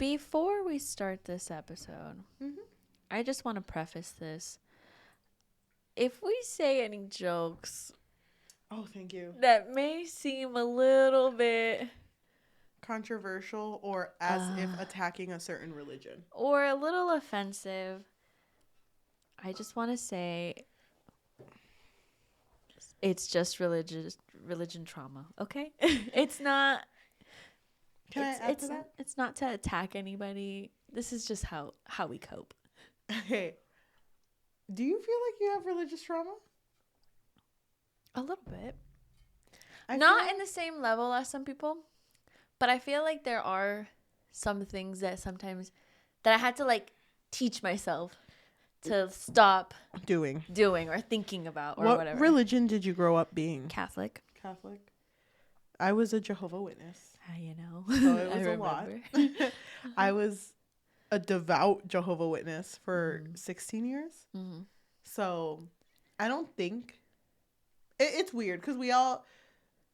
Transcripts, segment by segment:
Before we start this episode, I just want to preface this. If we say any jokes... Oh, thank you. That may seem a little bit... controversial or as if attacking a certain religion. Or a little offensive. I just want to say... It's just religion trauma, okay? It's not... Can I add to that? It's not to attack anybody. This is just how we cope. Okay. Do you feel like you have religious trauma? A little bit. Not in the same level as some people, but I feel like there are some things that sometimes that I had to like teach myself to stop doing or thinking about or whatever. What religion did you grow up being? Catholic. I was a Jehovah's Witness. You know. So it was a lot. I was a devout Jehovah's Witness for 16 years. Mm-hmm. So I don't think... It's weird because we all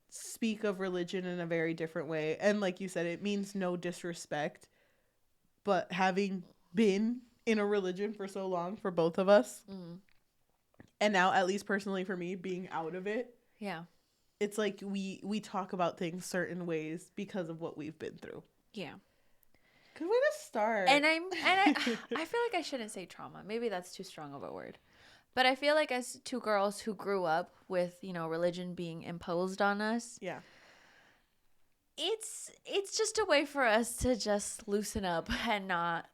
speak of religion in a very different way. And like you said, it means no disrespect. But having been in a religion for so long for both of us, and now, at least personally for me, being out of it, it's like we talk about things certain ways because of what we've been through. Yeah. Good way to start. And I feel like I shouldn't say trauma. Maybe that's too strong of a word. But I feel like as two girls who grew up with, you know, religion being imposed on us. Yeah. It's just a way for us to just loosen up and not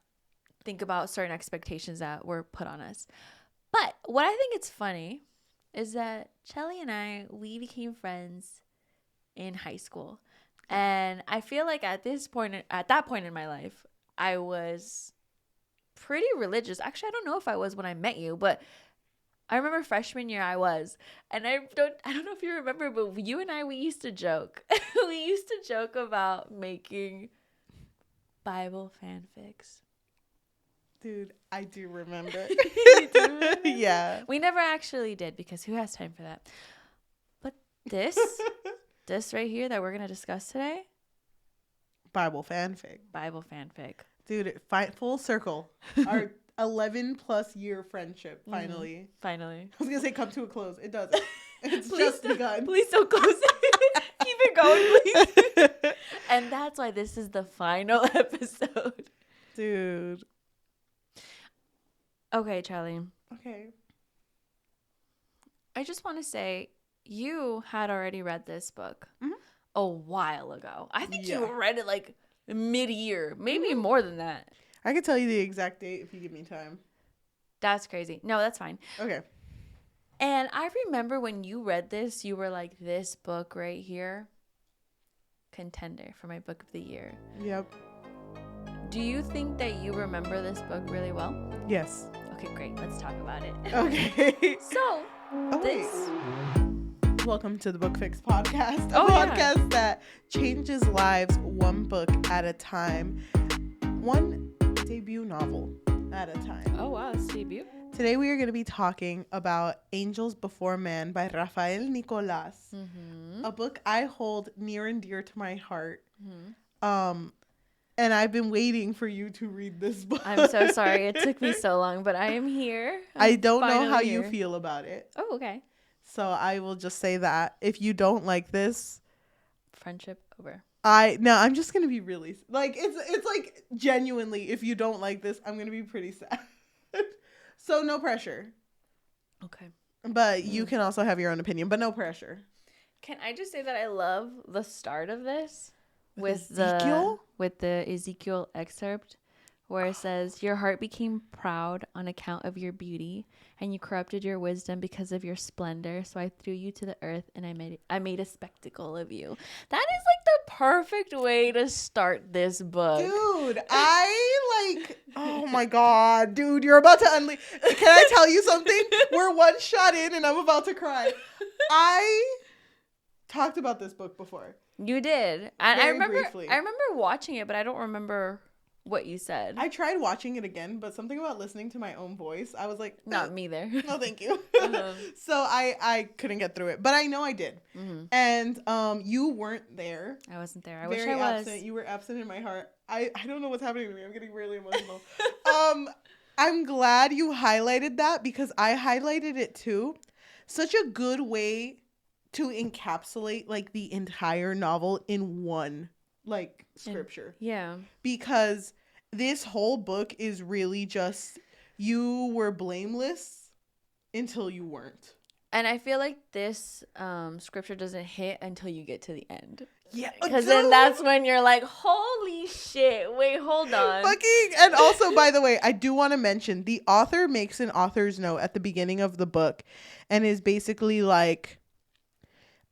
think about certain expectations that were put on us. But what I think it's funny is that Cheli and we became friends in high school. And I feel like at that point in my life, I was pretty religious. Actually, I don't know if I was when I met you, but I remember freshman year I was. And I don't know if you remember, but you and we used to joke. We used to joke about making Bible fanfics. Dude, I do remember. You do remember? Yeah. We never actually did because who has time for that? But this right here that we're going to discuss today. Bible fanfic. Dude, full circle. Our 11 plus year friendship, finally. Finally. I was going to say come to a close. It doesn't. It's just begun. Please don't close it. Keep it going, please. And that's why this is the final episode. Dude. Okay, Charlie. Okay. I just want to say, you had already read this book a while ago. I think you read it like mid-year, maybe more than that. I could tell you the exact date if you give me time. That's crazy. No, that's fine. Okay. And I remember when you read this, you were like, this book right here, contender for my book of the year. Yep. Do you think that you remember this book really well? Yes. Okay, great. Let's talk about it. Okay. So, welcome to the Book Fix podcast, a podcast that changes lives one book at a time, one debut novel at a time. Oh, wow. It's debut. Today we are going to be talking about Angels Before Man by Rafael Nicolas, a book I hold near and dear to my heart. And I've been waiting for you to read this book. I'm so sorry. It took me so long, but I am here. I don't know how you feel about it. Oh, okay. So I will just say that if you don't like this, friendship over. I'm just going to be really like, it's like genuinely, if you don't like this, I'm going to be pretty sad. So no pressure. Okay. But you can also have your own opinion, but no pressure. Can I just say that I love the start of this? With the Ezekiel excerpt where it says, your heart became proud on account of your beauty, and you corrupted your wisdom because of your splendor. So I threw you to the earth, and I made a spectacle of you. That is like the perfect way to start this book. Dude, oh my God, dude, you're about to unleash. Can I tell you something? We're one shot in, and I'm about to cry. I talked about this book before. You did. And Very briefly. I remember watching it, but I don't remember what you said. I tried watching it again, but something about listening to my own voice, I was like, not me there. No, thank you. Uh-huh. So I couldn't get through it, but I know I did. Mm-hmm. And you weren't there. I wasn't there. I Very wish I was. absent. You were absent in my heart. I don't know what's happening to me. I'm getting really emotional. I'm glad you highlighted that because I highlighted it too. Such a good way to encapsulate like the entire novel in one like scripture. Yeah. Because this whole book is really just you were blameless until you weren't. And I feel like this scripture doesn't hit until you get to the end. Yeah. Because then that's when you're like, holy shit, wait, hold on. Fucking, and also, by the way, I do want to mention the author makes an author's note at the beginning of the book and is basically like,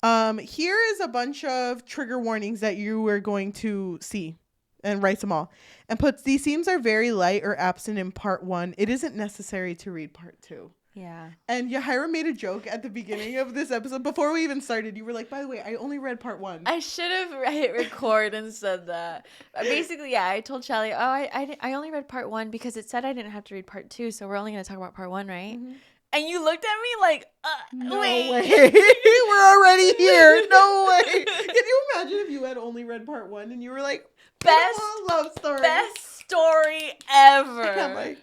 here is a bunch of trigger warnings that you are going to see, and writes them all and puts, these themes are very light or absent in part 1. It isn't necessary to read part 2. Yeah. And Yajaira made a joke at the beginning of this episode. Before we even started, you were like, by the way, I only read part 1. I should have hit record and said that. Basically, yeah, I told Cheli, I only read part 1 because it said I didn't have to read part 2, so we're only going to talk about part 1, right? Mm-hmm. And you looked at me like, no wait. way. We're already here. No way. Can you imagine if you had only read part 1 and you were like, best love story. Best story ever. And I'm like,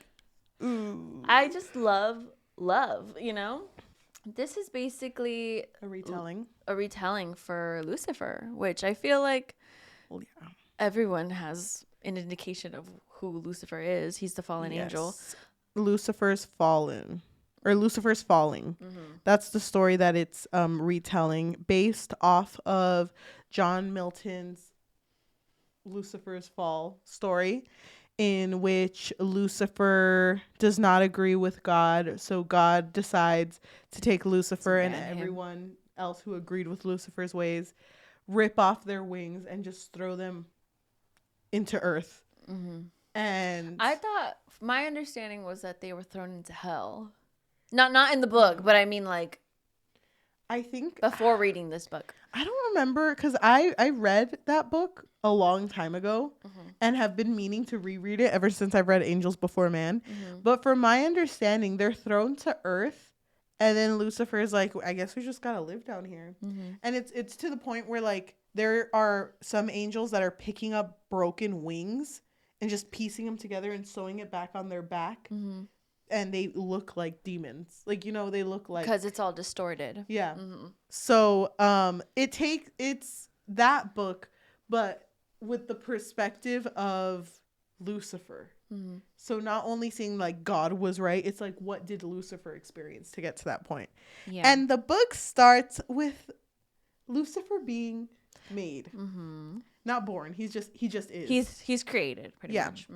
ooh. I just love, you know? This is basically a retelling for Lucifer, which I feel like everyone has an indication of who Lucifer is. He's the fallen angel. Lucifer's fallen. Or Lucifer's falling. Mm-hmm. That's the story that it's retelling based off of John Milton's Lucifer's Fall story, in which Lucifer does not agree with God. So God decides to take Lucifer and everyone else who agreed with Lucifer's ways, rip off their wings and just throw them into earth. Mm-hmm. And I thought, my understanding was that they were thrown into hell. Not in the book, but I mean like I think before reading this book. I don't remember because I read that book a long time ago and have been meaning to reread it ever since I've read Angels Before Man. But from my understanding, they're thrown to earth and then Lucifer is like, I guess we just gotta live down here. And it's to the point where like there are some angels that are picking up broken wings and just piecing them together and sewing it back on their back. And they look like demons. Like, you know, they look like... Because it's all distorted. Yeah. So, it's that book, but with the perspective of Lucifer. So not only seeing, like, God was right, it's like, what did Lucifer experience to get to that point? Yeah. And the book starts with Lucifer being made. Not born. He just is. He's created, pretty much.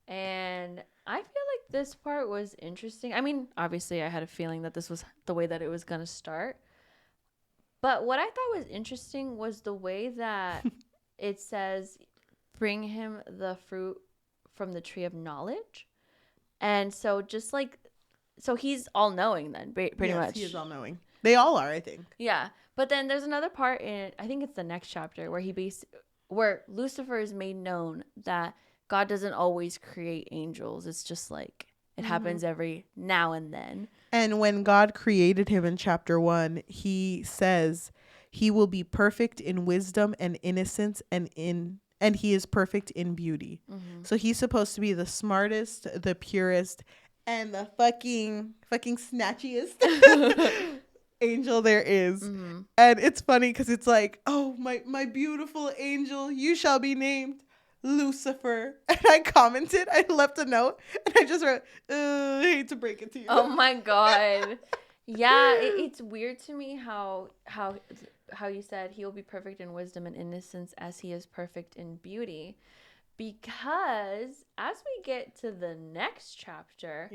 And I feel like this part was interesting. I mean, obviously I had a feeling that this was the way that it was going to start. But what I thought was interesting was the way that it says, bring him the fruit from the tree of knowledge. And so just like, so he's all knowing then, pretty much. He is all knowing. They all are, I think. Yeah. But then there's another part in, I think it's the next chapter, where Lucifer is made known that God doesn't always create angels. It's just like it happens every now and then. And when God created him in chapter 1, he says he will be perfect in wisdom and innocence and he is perfect in beauty. So he's supposed to be the smartest, the purest, and the fucking snatchiest angel there is. And it's funny because it's like, oh, my beautiful angel, you shall be named Lucifer. And I commented, I left a note and I just wrote, I hate to break it to you. Oh my God. Yeah, it's weird to me how you said he will be perfect in wisdom and innocence as he is perfect in beauty, because as we get to the next chapter,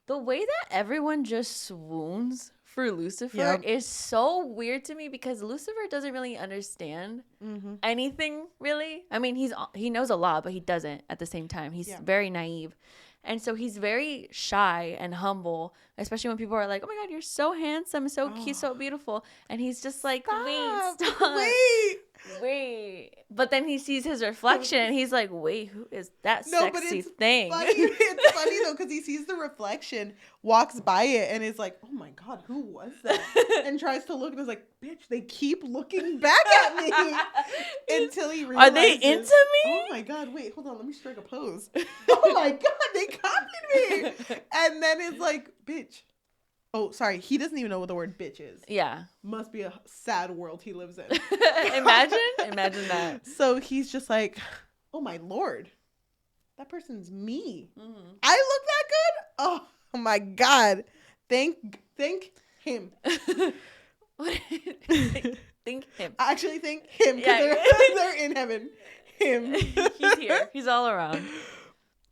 the way that everyone just swoons for Lucifer is so weird to me, because Lucifer doesn't really understand anything, really. I mean, he knows a lot, but he doesn't at the same time. He's very naive. And so he's very shy and humble, especially when people are like, oh my God, you're so handsome, so cute, so beautiful. And he's just like, wait, stop. Wait. wait. But then he sees his reflection and he's like, wait, who is that sexy thing? Funny. It's funny though, because he sees the reflection, walks by it, and is like, oh my God, who was that? And tries to look and is like, bitch, they keep looking back at me. Until he realizes, are they into me? Oh my God, wait, hold on, let me strike a pose. Oh my God, they copied me. And then it's like, bitch. Oh, sorry. He doesn't even know what the word bitch is. Yeah. Must be a sad world he lives in. Imagine that. So he's just like, oh my Lord, that person's me. I look that good? Oh my God. Thank him. Think him. I actually think him because they're in heaven. Him. He's here. He's all around.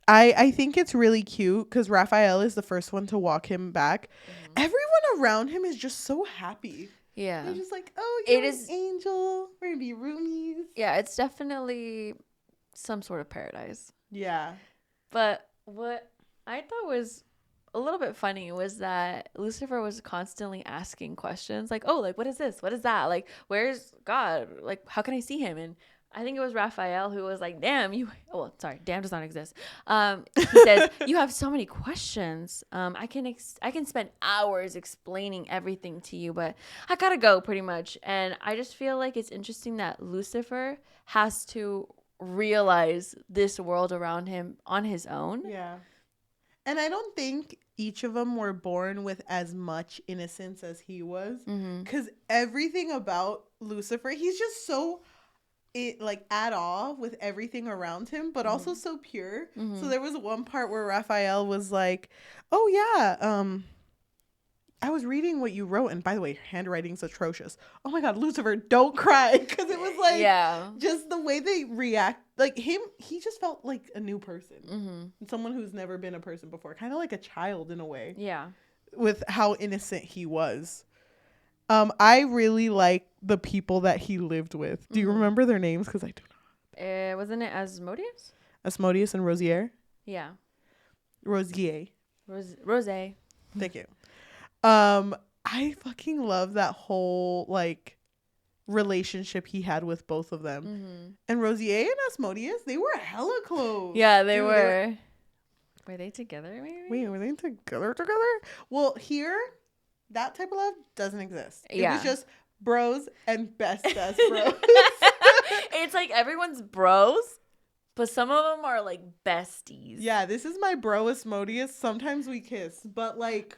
I think it's really cute because Rafael is the first one to walk him back. Everyone around him is just so happy. Yeah. They're just like, oh, you're an angel. We're going to be roomies. Yeah, it's definitely some sort of paradise. Yeah. But what I thought was a little bit funny was that Lucifer was constantly asking questions like, oh, like, what is this? What is that? Like, where's God? Like, how can I see him? And I think it was Rafael who was like, damn, damn does not exist. He says, you have so many questions. I can spend hours explaining everything to you, but I gotta go pretty much. And I just feel like it's interesting that Lucifer has to realize this world around him on his own. Yeah. And I don't think each of them were born with as much innocence as he was. Because everything about Lucifer, he's just so at awe with everything around him, but also so pure. So there was one part where Raphael was like, oh yeah, I was reading what you wrote, and by the way, your handwriting's atrocious. Oh my God, Lucifer, don't cry. Because it was like, just the way they react, like him, he just felt like a new person. Someone who's never been a person before, kind of like a child in a way. Yeah. With how innocent he was. I really like the people that he lived with. Do you remember their names? Because I do not. Wasn't it Asmodeus? Asmodeus and Rosier? Yeah. Rosier. Rose. Thank you. I fucking love that whole like relationship he had with both of them. And Rosier and Asmodeus, they were hella close. Yeah, they were. Were they together maybe? Wait, were they together? Well, here, that type of love doesn't exist. It was just bros and best bros. It's like everyone's bros, but some of them are like besties. Yeah, this is my bro Asmodeus. Sometimes we kiss, but like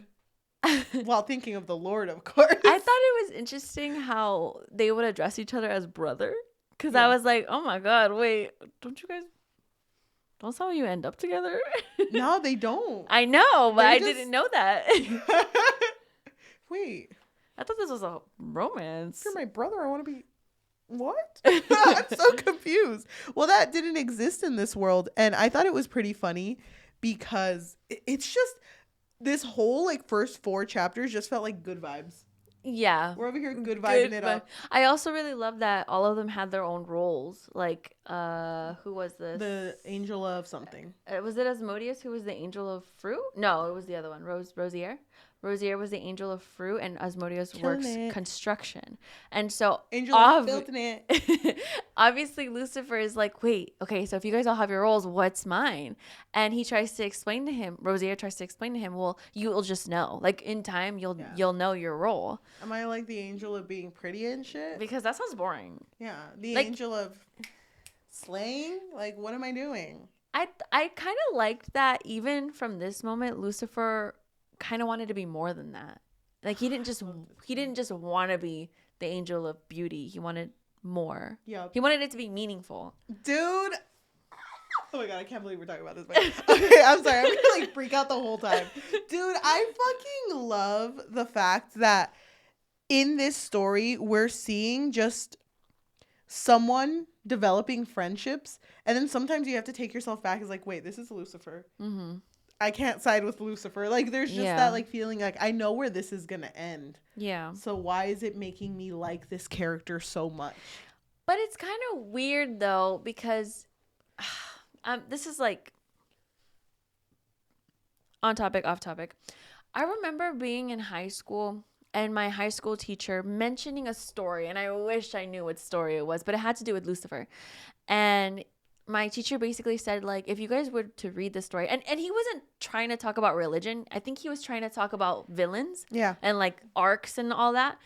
while thinking of the Lord, of course. I thought it was interesting how they would address each other as brother. Because I was like, oh my God, wait, don't some of you end up together? No, they don't. I know, but I didn't know that. Wait. I thought this was a romance. You're my brother. I want to be... What? I'm so confused. Well, that didn't exist in this world. And I thought it was pretty funny because it's just... This whole like first 4 chapters just felt like good vibes. Yeah. We're over here good vibing it up. I also really love that all of them had their own roles. Like, who was this? The angel of something. Was it Asmodeus who was the angel of fruit? No, it was the other one. Rosier. Rosier was the angel of fruit, and Asmodeus works construction. And so, building it. Obviously, Lucifer is like, wait, okay, so if you guys all have your roles, what's mine? And he tries to explain to him, Rosier tries to explain to him, well, you'll just know. Like, in time, you'll know your role. Am I like the angel of being pretty and shit? Because that sounds boring. Yeah, the angel of slaying? Like, what am I doing? I kind of liked that even from this moment, Lucifer kind of wanted to be more than that. Like he didn't just want to be the angel of beauty. He wanted more. Yeah. He wanted it to be meaningful. Dude. Oh my God, I can't believe we're talking about this. Okay, I'm sorry. I'm gonna like freak out the whole time. Dude, I fucking love the fact that in this story we're seeing just someone developing friendships, and then sometimes you have to take yourself back as like, wait, this is Lucifer. I can't side with Lucifer. Like, there's just that, like, feeling like, I know where this is going to end. Yeah. So why is it making me like this character so much? But it's kind of weird, though, because this is, like, on topic, off topic. I remember being in high school and my high school teacher mentioning a story, and I wish I knew what story it was, but it had to do with Lucifer. And my teacher basically said, like, if you guys were to read the story, and he wasn't trying to talk about religion. I think he was trying to talk about villains. Yeah. And like arcs and all that.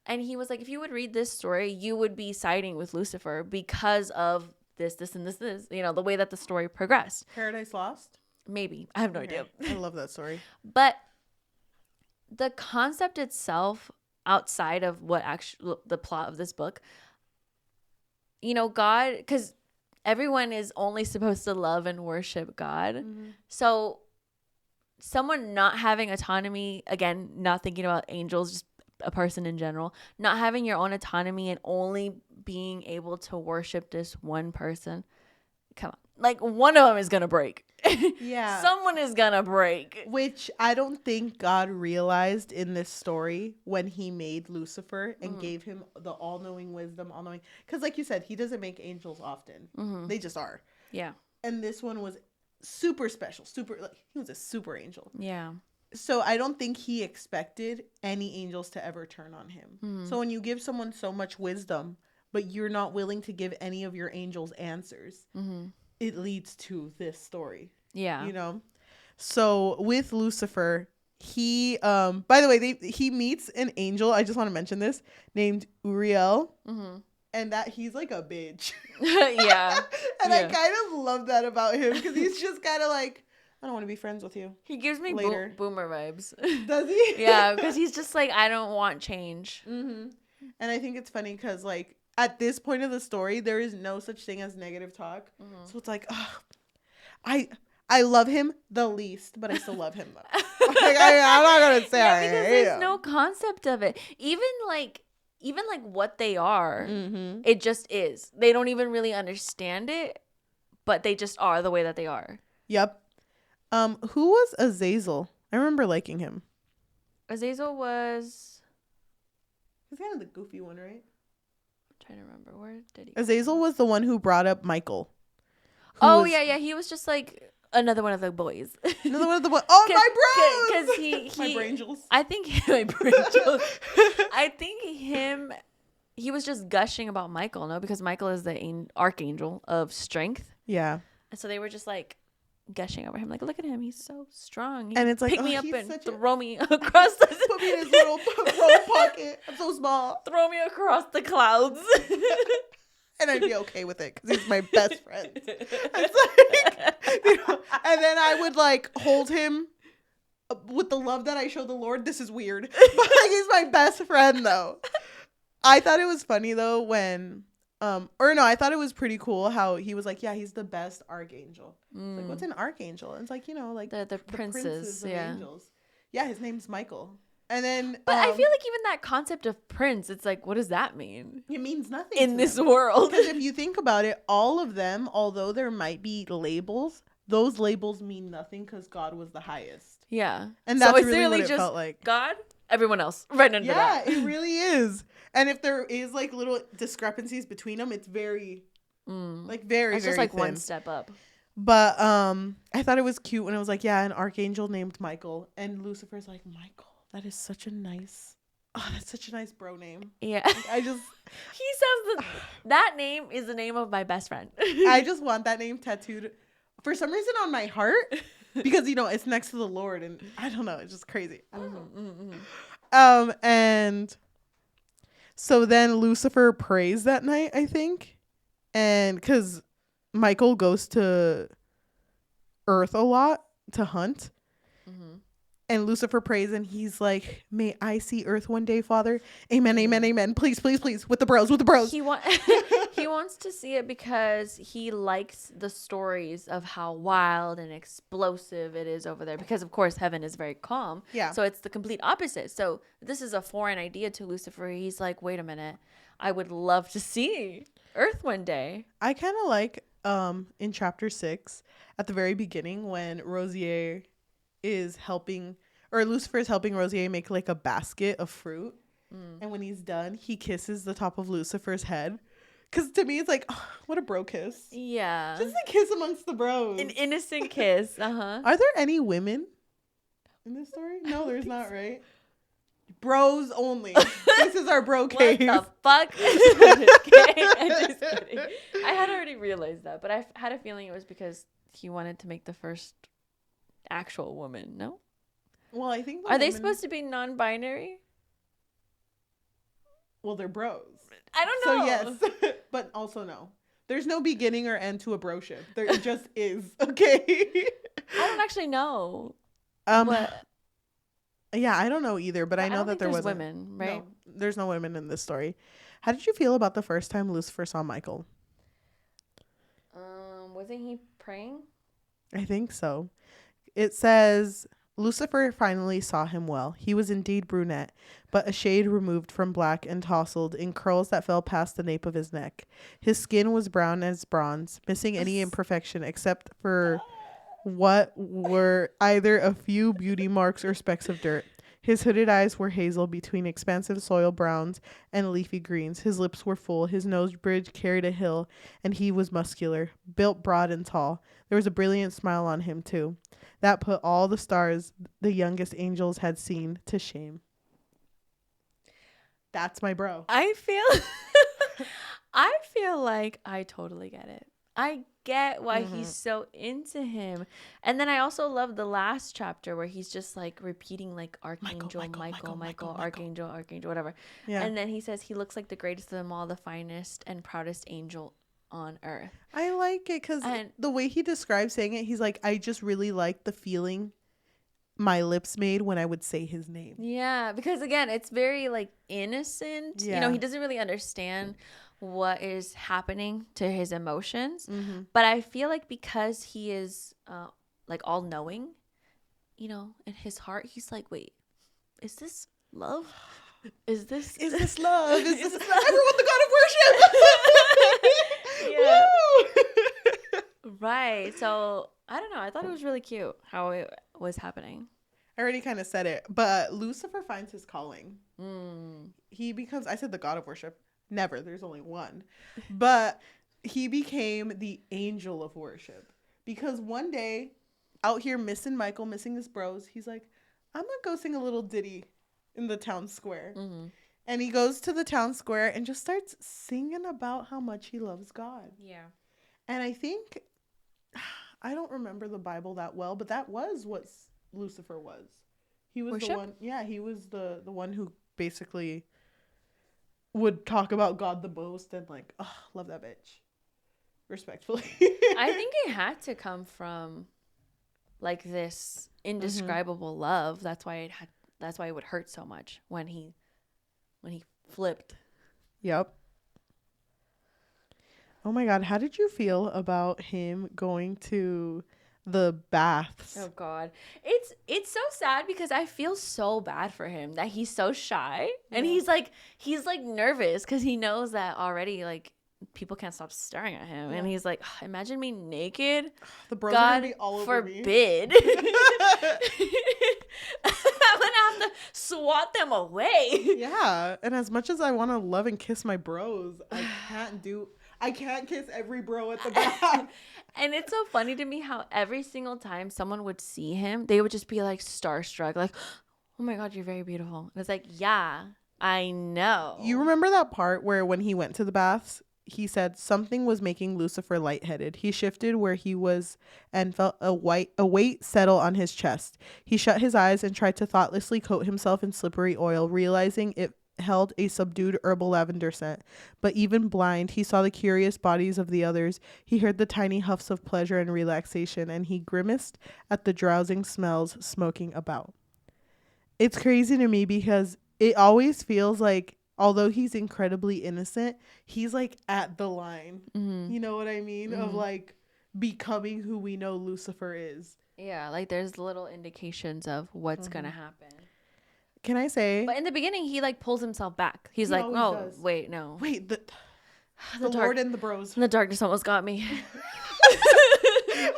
And he was like, if you would read this story, you would be siding with Lucifer because of this, and this, you know, the way that the story progressed. Paradise Lost? Maybe. I have no idea. I love that story. But the concept itself, outside of what actually the plot of this book, you know, God, because everyone is only supposed to love and worship God. Mm-hmm. So someone not having autonomy, again, not thinking about angels, just a person in general, not having your own autonomy and only being able to worship this one person. Come on. Like, one of them is going to break. Yeah. Someone is going to break. Which I don't think God realized in this story when he made Lucifer and gave him the all-knowing wisdom, all-knowing. Because like you said, he doesn't make angels often. Mm-hmm. They just are. Yeah. And this one was super special. He was a super angel. Yeah. So I don't think he expected any angels to ever turn on him. Mm-hmm. So when you give someone so much wisdom, but you're not willing to give any of your angels answers, it leads to this story. Yeah. You know? So with Lucifer, he, by the way, he meets an angel, I just want to mention this, named Uriel. Mm-hmm. And that he's like a bitch. Yeah. And I kind of love that about him because he's just kind of like, I don't want to be friends with you. He gives me boomer vibes. Does he? Yeah, because he's just like, I don't want change. Mm-hmm. And I think it's funny because, like, at this point of the story, there is no such thing as negative talk. Mm-hmm. So it's like, I love him the least, but I still love him though. Like, I'm not gonna say I because hate there's him. no concept of it. Even like what they are, it just is. They don't even really understand it, but they just are the way that they are. Yep. Who was Azazel? I remember liking him. Azazel was... He's kind of the goofy one, right? I'm trying to remember. Where did he... Azazel was the one who brought up Michael. Yeah. He was just like another one of the boys. Another one of the boys. Oh, my bros! Because he... My brangels. I think... My brangels. I think he was just gushing about Michael, no? Because Michael is the archangel of strength. Yeah. And so they were just like... gushing over him, like, look at him, he's so strong. And it's like, pick me up and throw me across the put me in his little pocket. I'm so small. Throw me across the clouds. And I'd be okay with it because he's my best friend. It's like, you know, and then I would like hold him with the love that I show the Lord. This is weird, but like, he's my best friend though. I thought it was funny though when I thought it was pretty cool how he was like, yeah, he's the best archangel. Like, what's an archangel? And it's like, you know, like the princes of angels. Yeah, his name's Michael. And then but I feel like even that concept of prince, it's like, what does that mean? It means nothing in this world. Because if you think about it, all of them, although there might be labels, those labels mean nothing because God was the highest. Yeah. And that's really what it felt like. God, everyone else, right under that. Yeah, it really is. And if there is like little discrepancies between them, it's very, like very, it's very just like thin. one step up. But I thought it was cute when it was like, yeah, an archangel named Michael, and Lucifer's like, Michael, that is such a nice, that's such a nice bro name. Yeah, like, I just he says that name is the name of my best friend. I just want that name tattooed for some reason on my heart because you know it's next to the Lord, and I don't know, it's just crazy. I don't know. And so then Lucifer prays that night, I think, and because Michael goes to Earth a lot to hunt. And Lucifer prays and he's like, may I see Earth one day, Father? Amen, amen, amen. Please, please, please. With the bros. He wants to see it because he likes the stories of how wild and explosive it is over there. Because, of course, heaven is very calm. Yeah. So it's the complete opposite. So this is a foreign idea to Lucifer. He's like, wait a minute. I would love to see Earth one day. I kind of like in chapter 6 at the very beginning when Rosier is helping, or Lucifer is helping Rosier make like a basket of fruit, and when he's done he kisses the top of Lucifer's head, because to me it's like, oh, what a bro kiss. Yeah, just a kiss amongst the bros, an innocent kiss. Are there any women in this story? No, there's not, right? Bros only. This is our bro cave. What the fuck? I'm just kidding. I'm just kidding. I had already realized that, but I had a feeling it was because he wanted to make the first actual woman. No? Well, I think Are they supposed to be non-binary? Well, they're bros. I don't know. So yes, but also no. There's no beginning or end to a broship. There just is. Okay. I don't actually know. What? Yeah, I don't know either, but I know that there was women, right? No, there's no women in this story. How did you feel about the first time Lucifer saw Michael? Wasn't he praying? I think so. It says Lucifer finally saw him well. He was indeed brunette, but a shade removed from black and tousled in curls that fell past the nape of his neck. His skin was brown as bronze, missing any imperfection except for what were either a few beauty marks or specks of dirt. His hooded eyes were hazel between expansive soil browns and leafy greens. His lips were full. His nose bridge carried a hill, and he was muscular, built broad and tall. There was a brilliant smile on him, too. That put all the stars the youngest angels had seen to shame. That's my bro. I feel like I totally get it. I get why he's so into him. And then I also love the last chapter where he's just like repeating like Archangel, Michael, Archangel, whatever. Yeah. And then he says he looks like the greatest of them all, the finest and proudest angel on earth. I like it because the way he describes saying it, he's like, I just really like the feeling my lips made when I would say his name. Yeah, because again, it's very like innocent. Yeah. You know, he doesn't really understand what is happening to his emotions. Mm-hmm. But I feel like because he is like all knowing, you know, in his heart, he's like, wait, is this love? Is this love? Is this love? Everyone, the god of worship. Yeah. Right. So I don't know. I thought it was really cute how it was happening. I already kind of said it, but Lucifer finds his calling. He becomes, I said the god of worship. Never. There's only one. But he became the angel of worship. Because one day, out here missing Michael, missing his bros, he's like, I'm going to go sing a little ditty in the town square. Mm-hmm. And he goes to the town square and just starts singing about how much he loves God. Yeah. And I think, I don't remember the Bible that well, but that was what Lucifer was. He was the one. Yeah, he was the one who basically would talk about God the most and like, oh, love that bitch. Respectfully. I think it had to come from like this indescribable love. That's why it would hurt so much when he flipped. Yep. Oh my God, how did you feel about him going to the baths? Oh God, it's so sad because I feel so bad for him that he's so shy and he's like nervous because he knows that already like people can't stop staring at him and he's like, imagine me naked. The bros are gonna be all over me. Forbid. I'm gonna have to swat them away. Yeah, and as much as I want to love and kiss my bros, I can't kiss every bro at the bath. And it's so funny to me how every single time someone would see him, they would just be like starstruck, like, oh my God, you're very beautiful. And it's like, yeah, I know. You remember that part where when he went to the baths, he said something was making Lucifer lightheaded. He shifted where he was and felt a weight settle on his chest. He shut his eyes and tried to thoughtlessly coat himself in slippery oil, realizing it held a subdued herbal lavender scent. But even blind, he saw the curious bodies of the others. He heard the tiny huffs of pleasure and relaxation, and he grimaced at the drowsing smells smoking about. It's crazy to me because it always feels like, although he's incredibly innocent, he's like at the line. Mm-hmm. You know what I mean? Mm-hmm. Of like becoming who we know Lucifer is. Yeah, like there's little indications of what's gonna happen. Can I say? But in the beginning, he like pulls himself back. He's like, "Oh, wait, no, wait, the Lord and the bros. The darkness almost got me."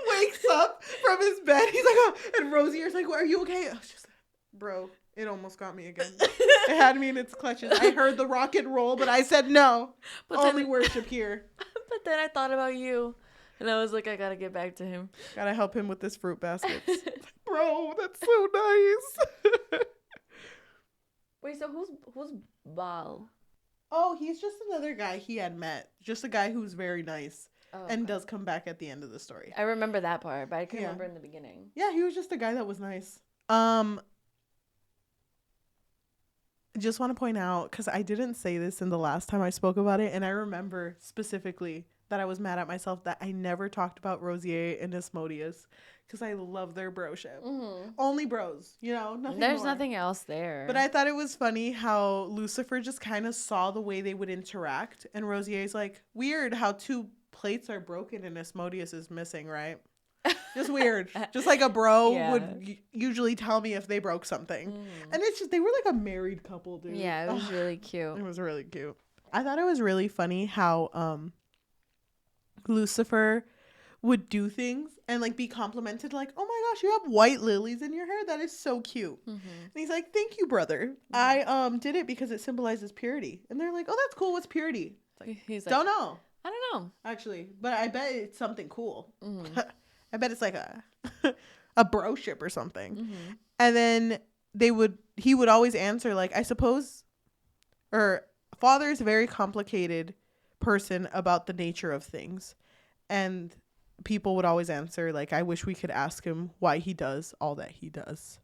Wakes up from his bed. He's like, "Oh," and Rosier's like, "Well, are you okay?" I was just like, "Bro, it almost got me again. It had me in its clutches. I heard the rock and roll, but I said no. But only worship here." But then I thought about you, and I was like, I gotta get back to him. Gotta help him with this fruit basket. Bro, that's so nice. Wait, so who's Baal? Oh, he's just another guy he had met. Just a guy who's very nice and does come back at the end of the story. I remember that part, but I couldn't remember in the beginning. Yeah, he was just a guy that was nice. Just want to point out, because I didn't say this in the last time I spoke about it, and I remember specifically that I was mad at myself that I never talked about Rosier and Asmodeus, because I love their broship. Mm-hmm. Only bros, nothing There's more. nothing else there. But I thought it was funny how Lucifer just kind of saw the way they would interact, and Rosier's like, weird how 2 plates are broken and Asmodeus is missing, right? Just weird. Just like a bro would usually tell me if they broke something. And it's just, they were like a married couple, dude. Yeah, it was really cute. It was really cute. I thought it was really funny how Lucifer would do things and like be complimented, like, oh my gosh, you have white lilies in your hair. That is so cute. Mm-hmm. And he's like, thank you, brother. Mm-hmm. I did it because it symbolizes purity. And they're like, oh, that's cool. What's purity? It's like, he's like, don't know. I don't know. Actually, but I bet it's something cool. Mm-hmm. I bet it's like a broship or something. Mm-hmm. And then he would always answer like, I suppose, or father is a very complicated person about the nature of things. And people would always answer like, I wish we could ask him why he does all that he does.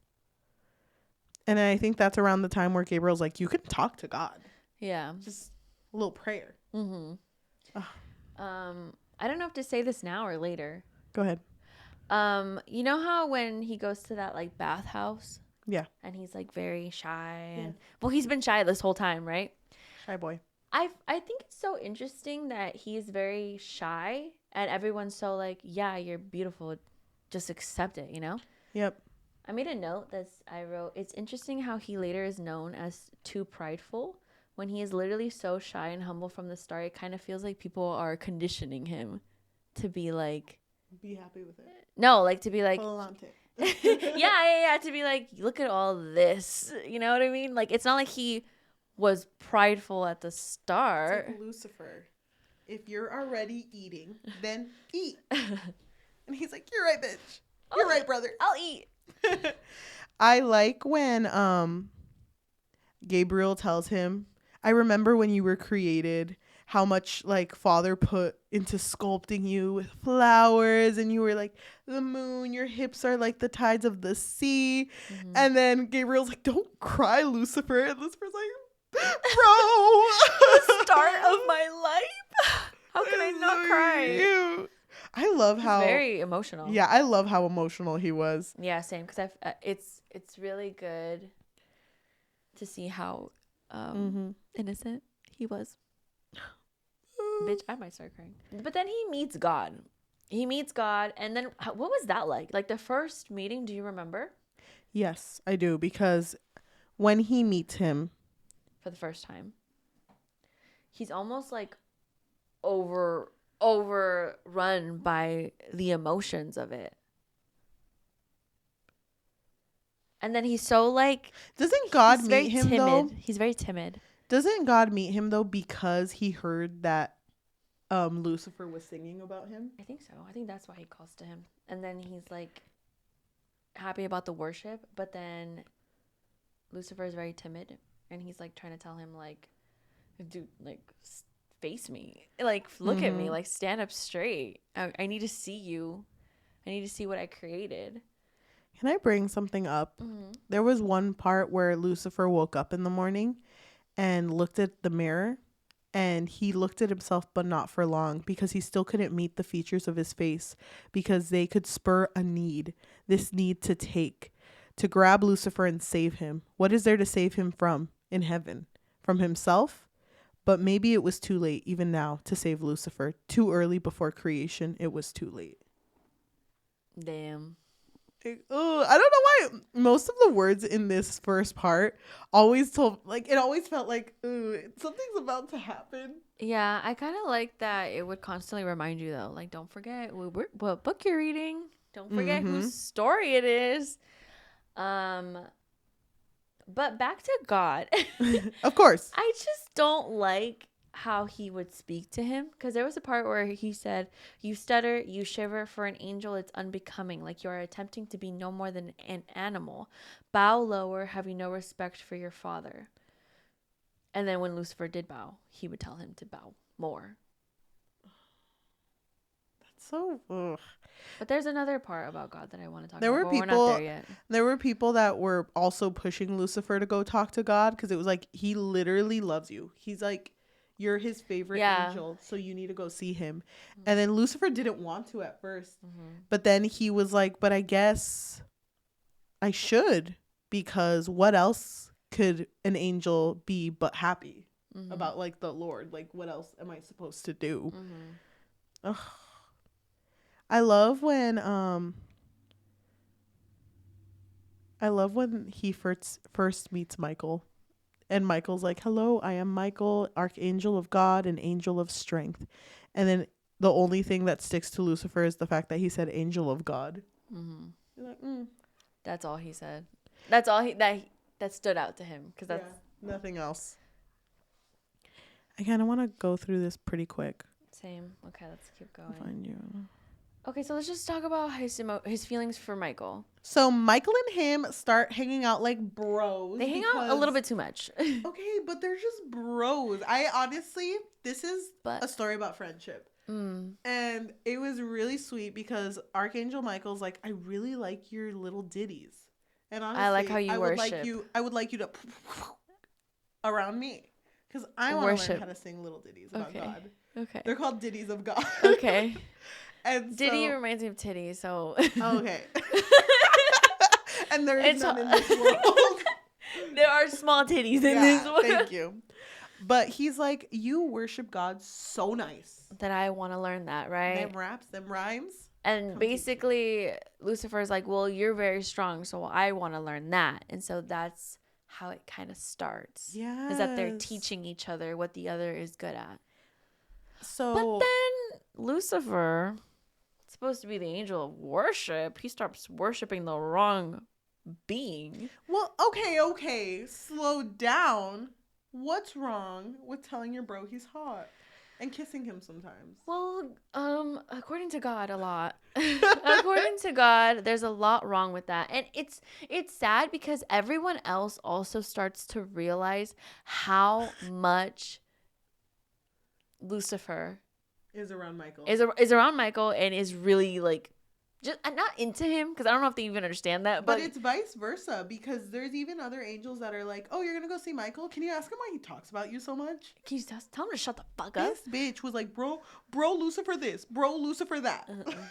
And I think that's around the time where Gabriel's like, you can talk to God. Yeah. Just a little prayer. Mm-hmm. I don't know if to say this now or later. Go ahead. You know how when he goes to that like bathhouse? Yeah. And he's like very shy and well, he's been shy this whole time, right? Shy boy. I think it's so interesting that he's very shy and everyone's so like, yeah, you're beautiful. Just accept it, Yep. I made a note that I wrote, it's interesting how he later is known as too prideful. When he is literally so shy and humble from the start, it kind of feels like people are conditioning him to be like, be happy with it. No, like to be like, yeah, to be like, look at all this. You know what I mean? Like, it's not like he was prideful at the start. It's like Lucifer. If you're already eating, then eat. And he's like, you're right, bitch. You're right, brother. I'll eat. I like when Gabriel tells him, I remember when you were created, how much like father put into sculpting you with flowers, and you were like the moon, your hips are like the tides of the sea. Mm-hmm. And then Gabriel's like, don't cry, Lucifer. And Lucifer's like, bro, the start of my life. How can I not cry? Cute. I love how very emotional. Yeah, I love how emotional he was. Yeah, same. Because it's really good to see how innocent he was. Bitch, I might start crying. But then he meets God. And then what was that like? Like the first meeting, do you remember? Yes, I do. Because when he meets him for the first time, he's almost like overrun by the emotions of it. And then he's so like, doesn't God meet him though? He's very timid. Doesn't God meet him though because he heard that Lucifer was singing about him? I think so. I think that's why he calls to him. And then he's like happy about the worship, but then Lucifer is very timid and he's like trying to tell him like, dude, like face me, like look at me, like stand up straight. I need to see you. I need to see what I created. Can I bring something up? There was one part where Lucifer woke up in the morning and looked at the mirror, and he looked at himself, but not for long, because he still couldn't meet the features of his face, because they could spur a need, this need to grab Lucifer and save him. What is there to save him from in heaven? From himself? But maybe it was too late, even now, to save Lucifer. Too early before creation, it was too late. Damn. I don't know why most of the words in this first part always felt like something's about to happen. Yeah, I kind of like that it would constantly remind you though, like don't forget what book you're reading. Don't forget whose story it is. But back to God. Of course. I just don't like how he would speak to him, because there was a part where he said, "You stutter, you shiver, for an angel it's unbecoming, like you are attempting to be no more than an animal. Bow lower, have you no respect for your father?" And then when Lucifer did bow, he would tell him to bow more. So, ugh. But there's another part about God that I want to talk There about, were but people, we're not there yet. There were people that were also pushing Lucifer to go talk to God, because it was like, he literally loves you. He's like, you're his favorite angel, so you need to go see him. Mm-hmm. And then Lucifer didn't want to at first. Mm-hmm. But then he was like, but I guess I should, because what else could an angel be but happy about, like, the Lord? Like, what else am I supposed to do? Ugh. I love when he first meets Michael, and Michael's like, "Hello, I am Michael, archangel of God and angel of strength." And then the only thing that sticks to Lucifer is the fact that he said angel of God. You're like, That's all he said. That's all that stood out to him, because that's nothing else. I kind of want to go through this pretty quick. Same. Okay, let's keep going. I'll find you. Okay, so let's just talk about his feelings for Michael. So Michael and him start hanging out like bros. They hang out a little bit too much. Okay, but they're just bros. This is a story about friendship. And it was really sweet, because Archangel Michael's like, I really like your little ditties. And honestly, I like how you worship. I would like you to around me, because I want to learn how to sing little ditties about God. Okay. They're called ditties of God. Okay. And Diddy reminds me of titty, so. Okay. And there is none in this world. There are small titties in this world. Thank you. But he's like, you worship God so nice that I want to learn that, right? Them raps, them rhymes. And basically, Lucifer's like, well, you're very strong, so I want to learn that. And so that's how it kind of starts. Yeah. Is that they're teaching each other what the other is good at. So. But then Lucifer, supposed to be the angel of worship, he starts worshiping the wrong being. Well, okay. Slow down. What's wrong with telling your bro he's hot and kissing him sometimes? Well, according to God, a lot. According to God, there's a lot wrong with that. And it's sad, because everyone else also starts to realize how much Lucifer is around Michael. Is around Michael, and is really like, just not into him, because I don't know if they even understand that. But it's vice versa, because there's even other angels that are like, oh, you're gonna go see Michael? Can you ask him why he talks about you so much? Can you tell him to shut the fuck up? This bitch was like, bro, Lucifer this, bro, Lucifer that.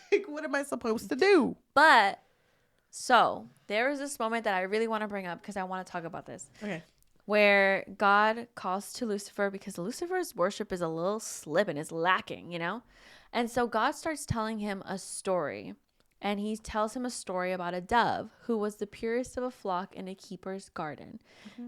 Like, what am I supposed to do? But so there is this moment that I really want to bring up, because I want to talk about this. Okay. Where God calls to Lucifer, because Lucifer's worship is a little slip and is lacking, you know? And so God starts telling him a story. And he tells him a story about a dove who was the purest of a flock in a keeper's garden.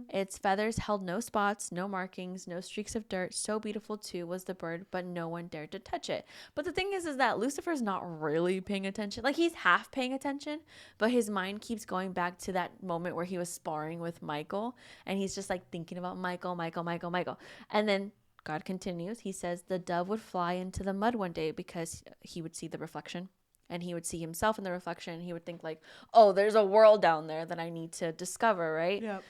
Its feathers held no spots, no markings, no streaks of dirt. So beautiful, too, was the bird, but no one dared to touch it. But the thing is that Lucifer's not really paying attention. Like, he's half paying attention, but his mind keeps going back to that moment where he was sparring with Michael. And he's just, like, thinking about Michael. And then God continues. He says the dove would fly into the mud one day, because he would see the reflection. And he would see himself in the reflection. He would think like, oh, there's a world down there that I need to discover, right? Yep.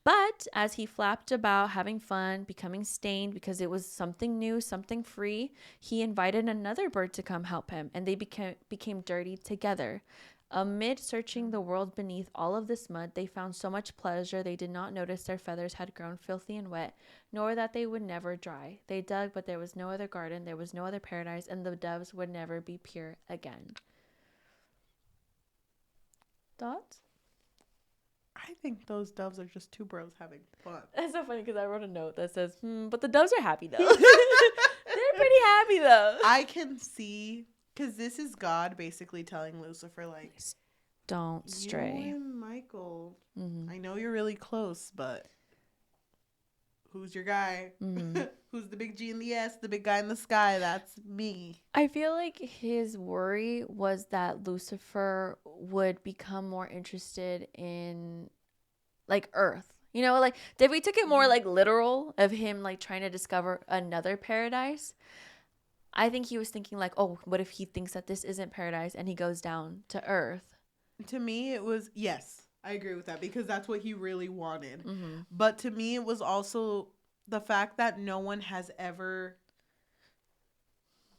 But as he flapped about, having fun, becoming stained because it was something new, something free, he invited another bird to come help him, and they became dirty together. Amid searching the world beneath all of this mud, they found so much pleasure they did not notice their feathers had grown filthy and wet, nor that they would never dry. They dug, but there was no other garden, there was no other paradise, and the doves would never be pure again. Thoughts? I think those doves are just two bros having fun. That's so funny, because I wrote a note that says, but the doves are happy, though. They're pretty happy, though. I can see... Because this is God basically telling Lucifer, like, don't stray. You and Michael, I know you're really close, but who's your guy? Who's the big G in the S, the big guy in the sky? That's me. I feel like his worry was that Lucifer would become more interested in, like, Earth. You know, like, if we took it more, like, literal of him, like, trying to discover another paradise, I think he was thinking, like, oh, what if he thinks that this isn't paradise and he goes down to Earth? To me, it was, yes, I agree with that, because that's what he really wanted. Mm-hmm. But to me, it was also the fact that no one has ever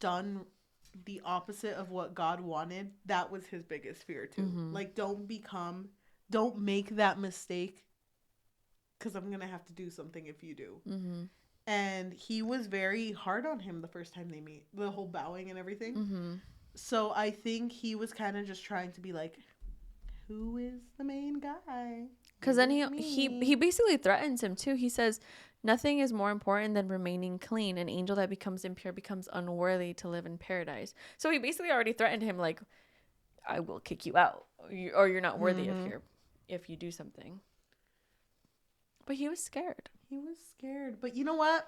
done the opposite of what God wanted. That was his biggest fear, too. Mm-hmm. Like, don't make that mistake, because I'm going to have to do something if you do. Mm-hmm. And he was very hard on him the first time they meet. The whole bowing and everything. Mm-hmm. So I think he was kind of just trying to be like, who is the main guy? Because then he basically threatens him, too. He says, nothing is more important than remaining clean. An angel that becomes impure becomes unworthy to live in paradise. So he basically already threatened him, like, I will kick you out. Or you're not worthy of here if you do something. But he was scared. But you know what?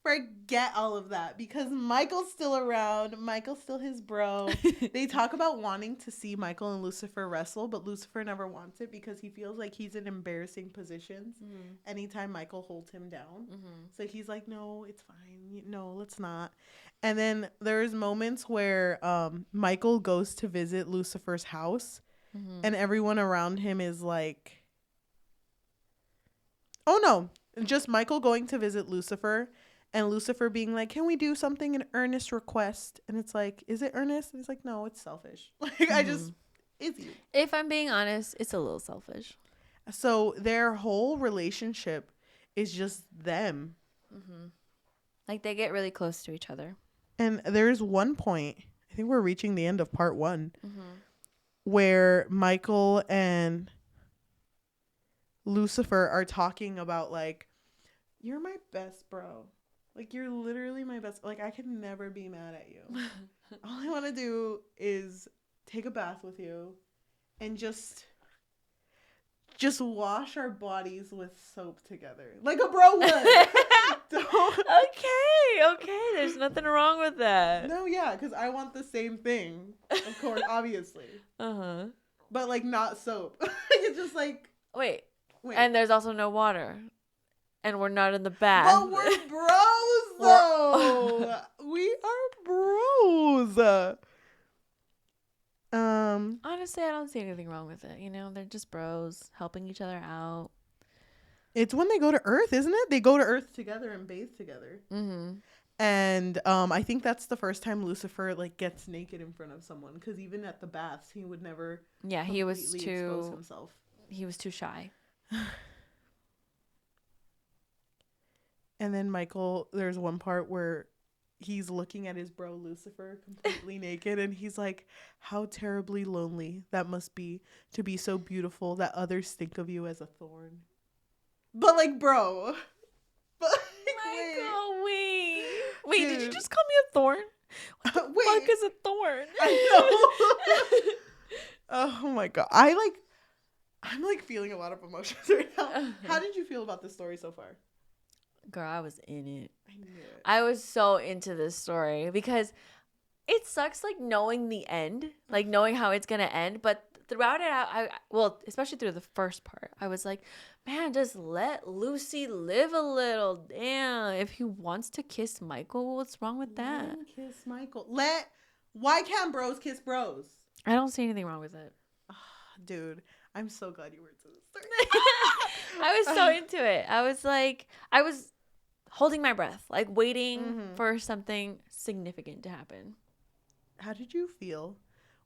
Forget all of that, because Michael's still around. Michael's still his bro. They talk about wanting to see Michael and Lucifer wrestle, but Lucifer never wants it because he feels like he's in embarrassing positions anytime Michael holds him down. Mm-hmm. So he's like, no, it's fine. No, let's not. And then there's moments where Michael goes to visit Lucifer's house, and everyone around him is like, oh no, just Michael going to visit Lucifer. And Lucifer being like, can we do something, an earnest request? And it's like, is it earnest? And he's like, no, it's selfish. Like, it's you. If I'm being honest, it's a little selfish. So their whole relationship is just them. Mm-hmm. Like, they get really close to each other. And there's one point, I think we're reaching the end of part 1, where Michael and Lucifer are talking about, like, you're my best bro. Like, you're literally my best. Like, I can never be mad at you. All I want to do is take a bath with you and just wash our bodies with soap together. Like a bro would. Okay. There's nothing wrong with that. No, yeah, because I want the same thing. Of course, obviously. Uh-huh. But, like, not soap. It's just like... Wait. And there's also no water. And we're not in the bath. But we're bros, though. We are bros. Honestly, I don't see anything wrong with it. You know, they're just bros helping each other out. It's when they go to Earth, isn't it? They go to Earth together and bathe together. Mm-hmm. And I think that's the first time Lucifer, like, gets naked in front of someone. Because even at the baths, he would never. Yeah, he was too. Expose himself. He was too shy. And then Michael, there's one part where he's looking at his bro Lucifer completely naked, and he's like, how terribly lonely that must be to be so beautiful that others think of you as a thorn. But, like, bro. But, Michael, wait, did you just call me a thorn? What the fuck is a thorn? I know. Oh my god. I'm like feeling a lot of emotions right now. How did you feel about this story so far? Girl, I was in it. I knew it. I was so into this story because it sucks, like, knowing the end, like, knowing how it's gonna end. But throughout it, especially through the first part, I was like, man, just let Lucy live a little. Damn, if he wants to kiss Michael, what's wrong with that? Let him kiss Michael. Why can't bros kiss bros? I don't see anything wrong with it. Dude, I'm so glad you were into this story. I was so into it. I was holding my breath, like, waiting for something significant to happen. How did you feel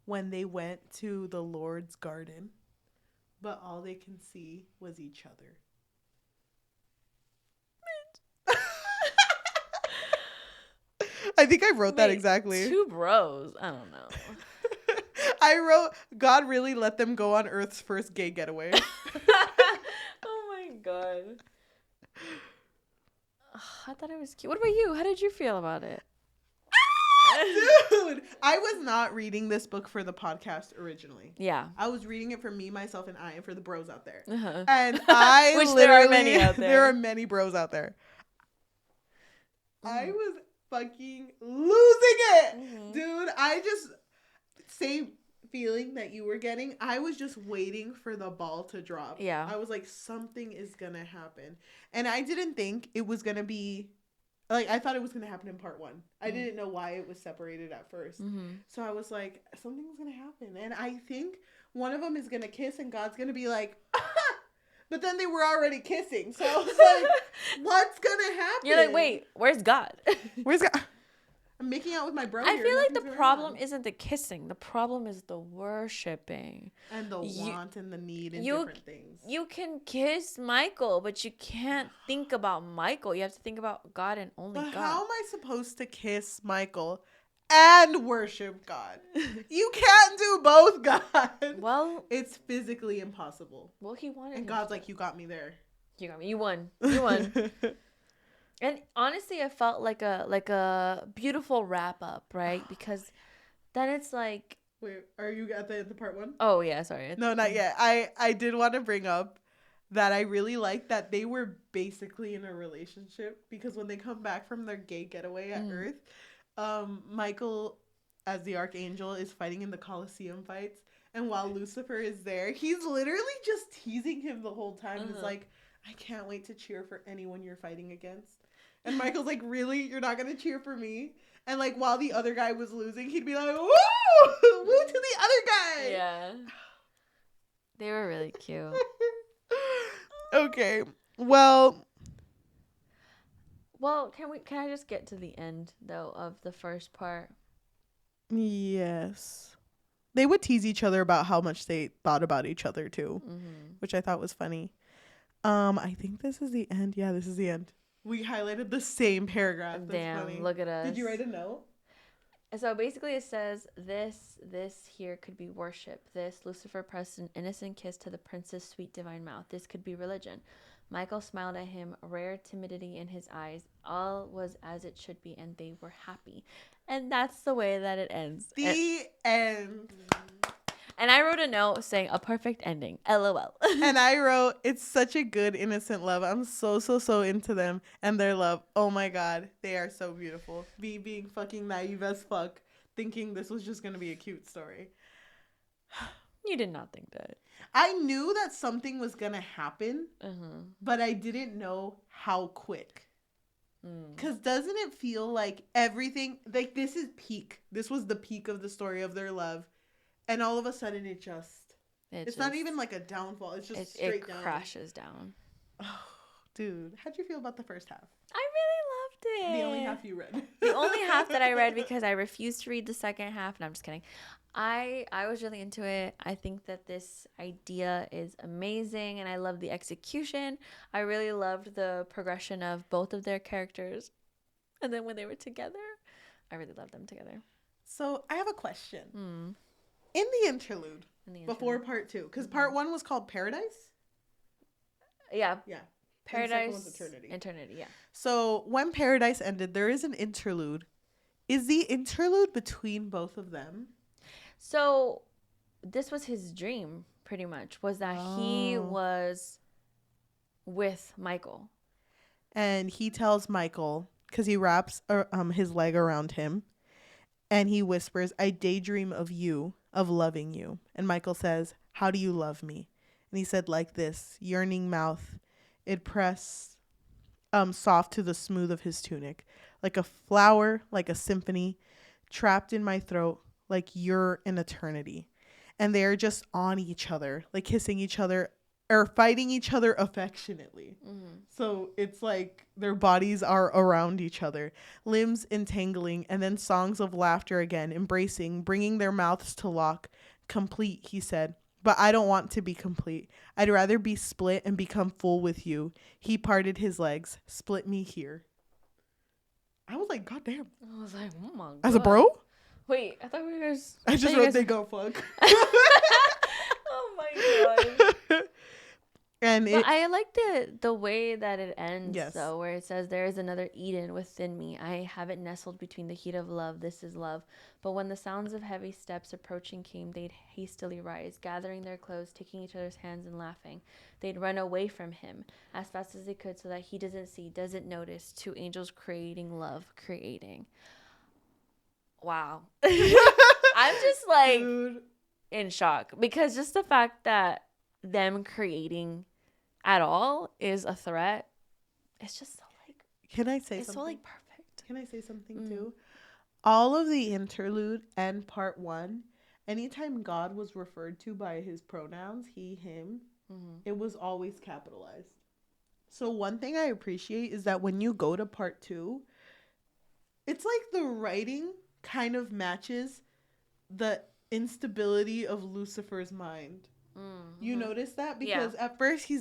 when they went to the Lord's garden, but all they can see was each other? I think I wrote that exactly. 2 bros. I don't know. I wrote, God really let them go on Earth's first gay getaway. Oh my god. I thought it was cute. What about you? How did you feel about it? Dude, I was not reading this book for the podcast originally. Yeah. I was reading it for me, myself, and I, for the bros out there. Uh-huh. And I Which there are many out there. There are many bros out there. I was fucking losing it. Dude, feeling that you were getting, I was just waiting for the ball to drop. Yeah. I was like, something is gonna happen. And I didn't think it was gonna be like, I thought it was gonna happen in part 1. I didn't know why it was separated at first. So I was like, something's gonna happen. And I think one of them is gonna kiss and God's gonna be like, but then they were already kissing. So I was like, what's gonna happen? You're like, wait, where's God? Where's God? I'm making out with my bro. I feel like the problem isn't the kissing. The problem is the worshiping. And the want and the need and different things. You can kiss Michael, but you can't think about Michael. You have to think about God and only God. How am I supposed to kiss Michael and worship God? You can't do both, God. Well, it's physically impossible. Well, he wanted. And God's like, you got me there. You got me. You won. You won. And honestly, it felt like a beautiful wrap up, right? Because then it's like. Wait, are you at the part 1? Oh yeah, sorry. No, not yet. I did want to bring up that I really like that they were basically in a relationship, because when they come back from their gay getaway at Earth, Michael, as the Archangel, is fighting in the Colosseum fights, and while Lucifer is there, he's literally just teasing him the whole time. He's like, I can't wait to cheer for anyone you're fighting against. And Michael's like, really? You're not going to cheer for me? And like, while the other guy was losing, he'd be like, woo! Woo to the other guy! Yeah. They were really cute. Okay. Well, can I just get to the end, though, of the first part? Yes. They would tease each other about how much they thought about each other, too, which I thought was funny. I think this is the end. Yeah, this is the end. We highlighted the same paragraph. That's Damn, funny. Look at us. Did you write a note? So basically it says, this here could be worship. This, Lucifer pressed an innocent kiss to the prince's sweet divine mouth. This could be religion. Michael smiled at him, rare timidity in his eyes. All was as it should be, and they were happy. And that's the way that it ends. The end. And I wrote a note saying, a perfect ending. LOL. And I wrote, it's such a good, innocent love. I'm so into them and their love. Oh my God. They are so beautiful. Me being fucking naive as fuck, thinking this was just going to be a cute story. You did not think that. I knew that something was going to happen, but I didn't know how quick. Because doesn't it feel like everything, like this is peak. This was the peak of the story of their love. And all of a sudden, it's not even like a downfall. It's just straight down. It crashes down. Oh, dude. How'd you feel about the first half? I really loved it. The only half you read. The only half that I read, because I refused to read the second half. No, I'm just kidding. I was really into it. I think that this idea is amazing, and I love the execution. I really loved the progression of both of their characters. And then when they were together, I really loved them together. So I have a question. In the interlude, before part 2, because part 1 was called Paradise? Yeah. Yeah. Paradise, was Eternity. Eternity, yeah. So when Paradise ended, there is an interlude. Is the interlude between both of them? So this was his dream, pretty much, was that he was with Michael. And he tells Michael, because he wraps his leg around him, and he whispers, I daydream of you, of loving you. And Michael says, how do you love me? And he said, like this, yearning mouth. It pressed soft to the smooth of his tunic, like a flower, like a symphony, trapped in my throat, like you're in eternity. And they're just on each other, like kissing each other or fighting each other affectionately. So it's like their bodies are around each other, limbs entangling, and then songs of laughter again, embracing, bringing their mouths to lock. Complete, he said. But I don't want to be complete. I'd rather be split and become full with you. He parted his legs. Split me here. I was like, God damn. I was like, oh my God. As a bro? Wait, I thought we were guys. I just wrote they go fuck. Oh my God. And I like the way that it ends, yes. though, where it says, there is another Eden within me. I have it nestled between the heat of love. This is love. But when the sounds of heavy steps approaching came, they'd hastily rise, gathering their clothes, taking each other's hands and laughing. They'd run away from him as fast as they could so that he doesn't see, doesn't notice. Two angels creating love, creating. Wow. I'm just like... Dude. in shock because just the fact that them creating at all is a threat. It's just so like. Can I say it's something? So like perfect. Can I say something too? All of the interlude and part 1, anytime God was referred to by his pronouns, he, him, it was always capitalized. So one thing I appreciate is that when you go to part 2, it's like the writing kind of matches the instability of Lucifer's mind. You notice that? Because at first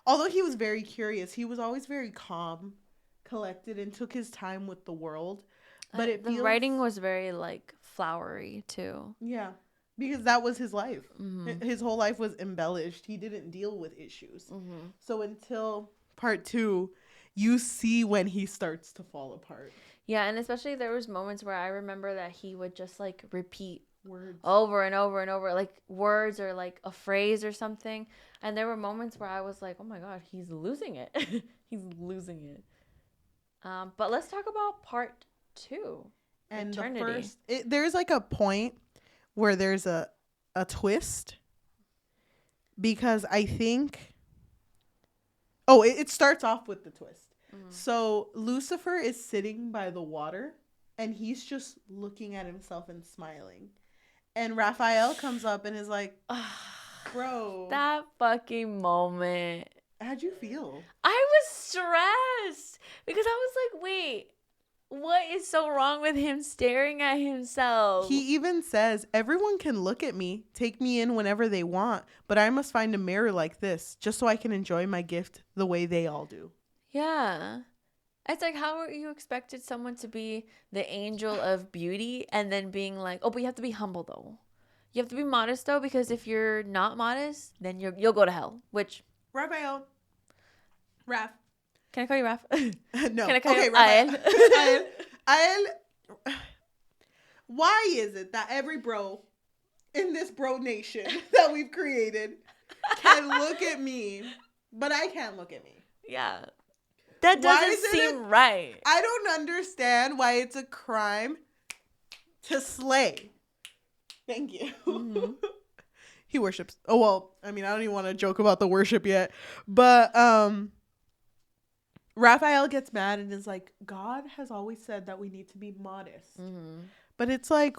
although he was very curious, he was always very calm, collected, and took his time with the world. But the writing was very like flowery too. Yeah, because that was his life. His whole life was embellished. He didn't deal with issues. So until part 2, you see when he starts to fall apart. Yeah, and especially there was moments where I remember that he would just like repeat words over and over and over, like words or like a phrase or something. And there were moments where I was like, oh my God, he's losing it. He's losing it. But let's talk about part 2. And Eternity. There's like a point where there's a twist, because I think it starts off with the twist. So Lucifer is sitting by the water and he's just looking at himself and smiling, and Raphael comes up and is like, bro, that fucking moment, how'd you feel? I was stressed because I was like, wait, what is so wrong with him staring at himself? He even says, everyone can look at me, take me in whenever they want, but I must find a mirror like this just so I can enjoy my gift the way they all do. Yeah. It's like, how are you expected someone to be the angel of beauty and then being like, oh, but you have to be humble though. You have to be modest though, because if you're not modest, then you'll go to hell. Which Raphael. Raph. Can I call you Raph? No. Can I call you Raphael? Ael. Why is it that every bro in this bro nation that we've created can look at me, but I can't look at me? Yeah. That doesn't seem right. I don't understand why it's a crime to slay. Thank you. He worships. Oh, well, I mean, I don't even want to joke about the worship yet. But Raphael gets mad and is like, God has always said that we need to be modest. But it's like,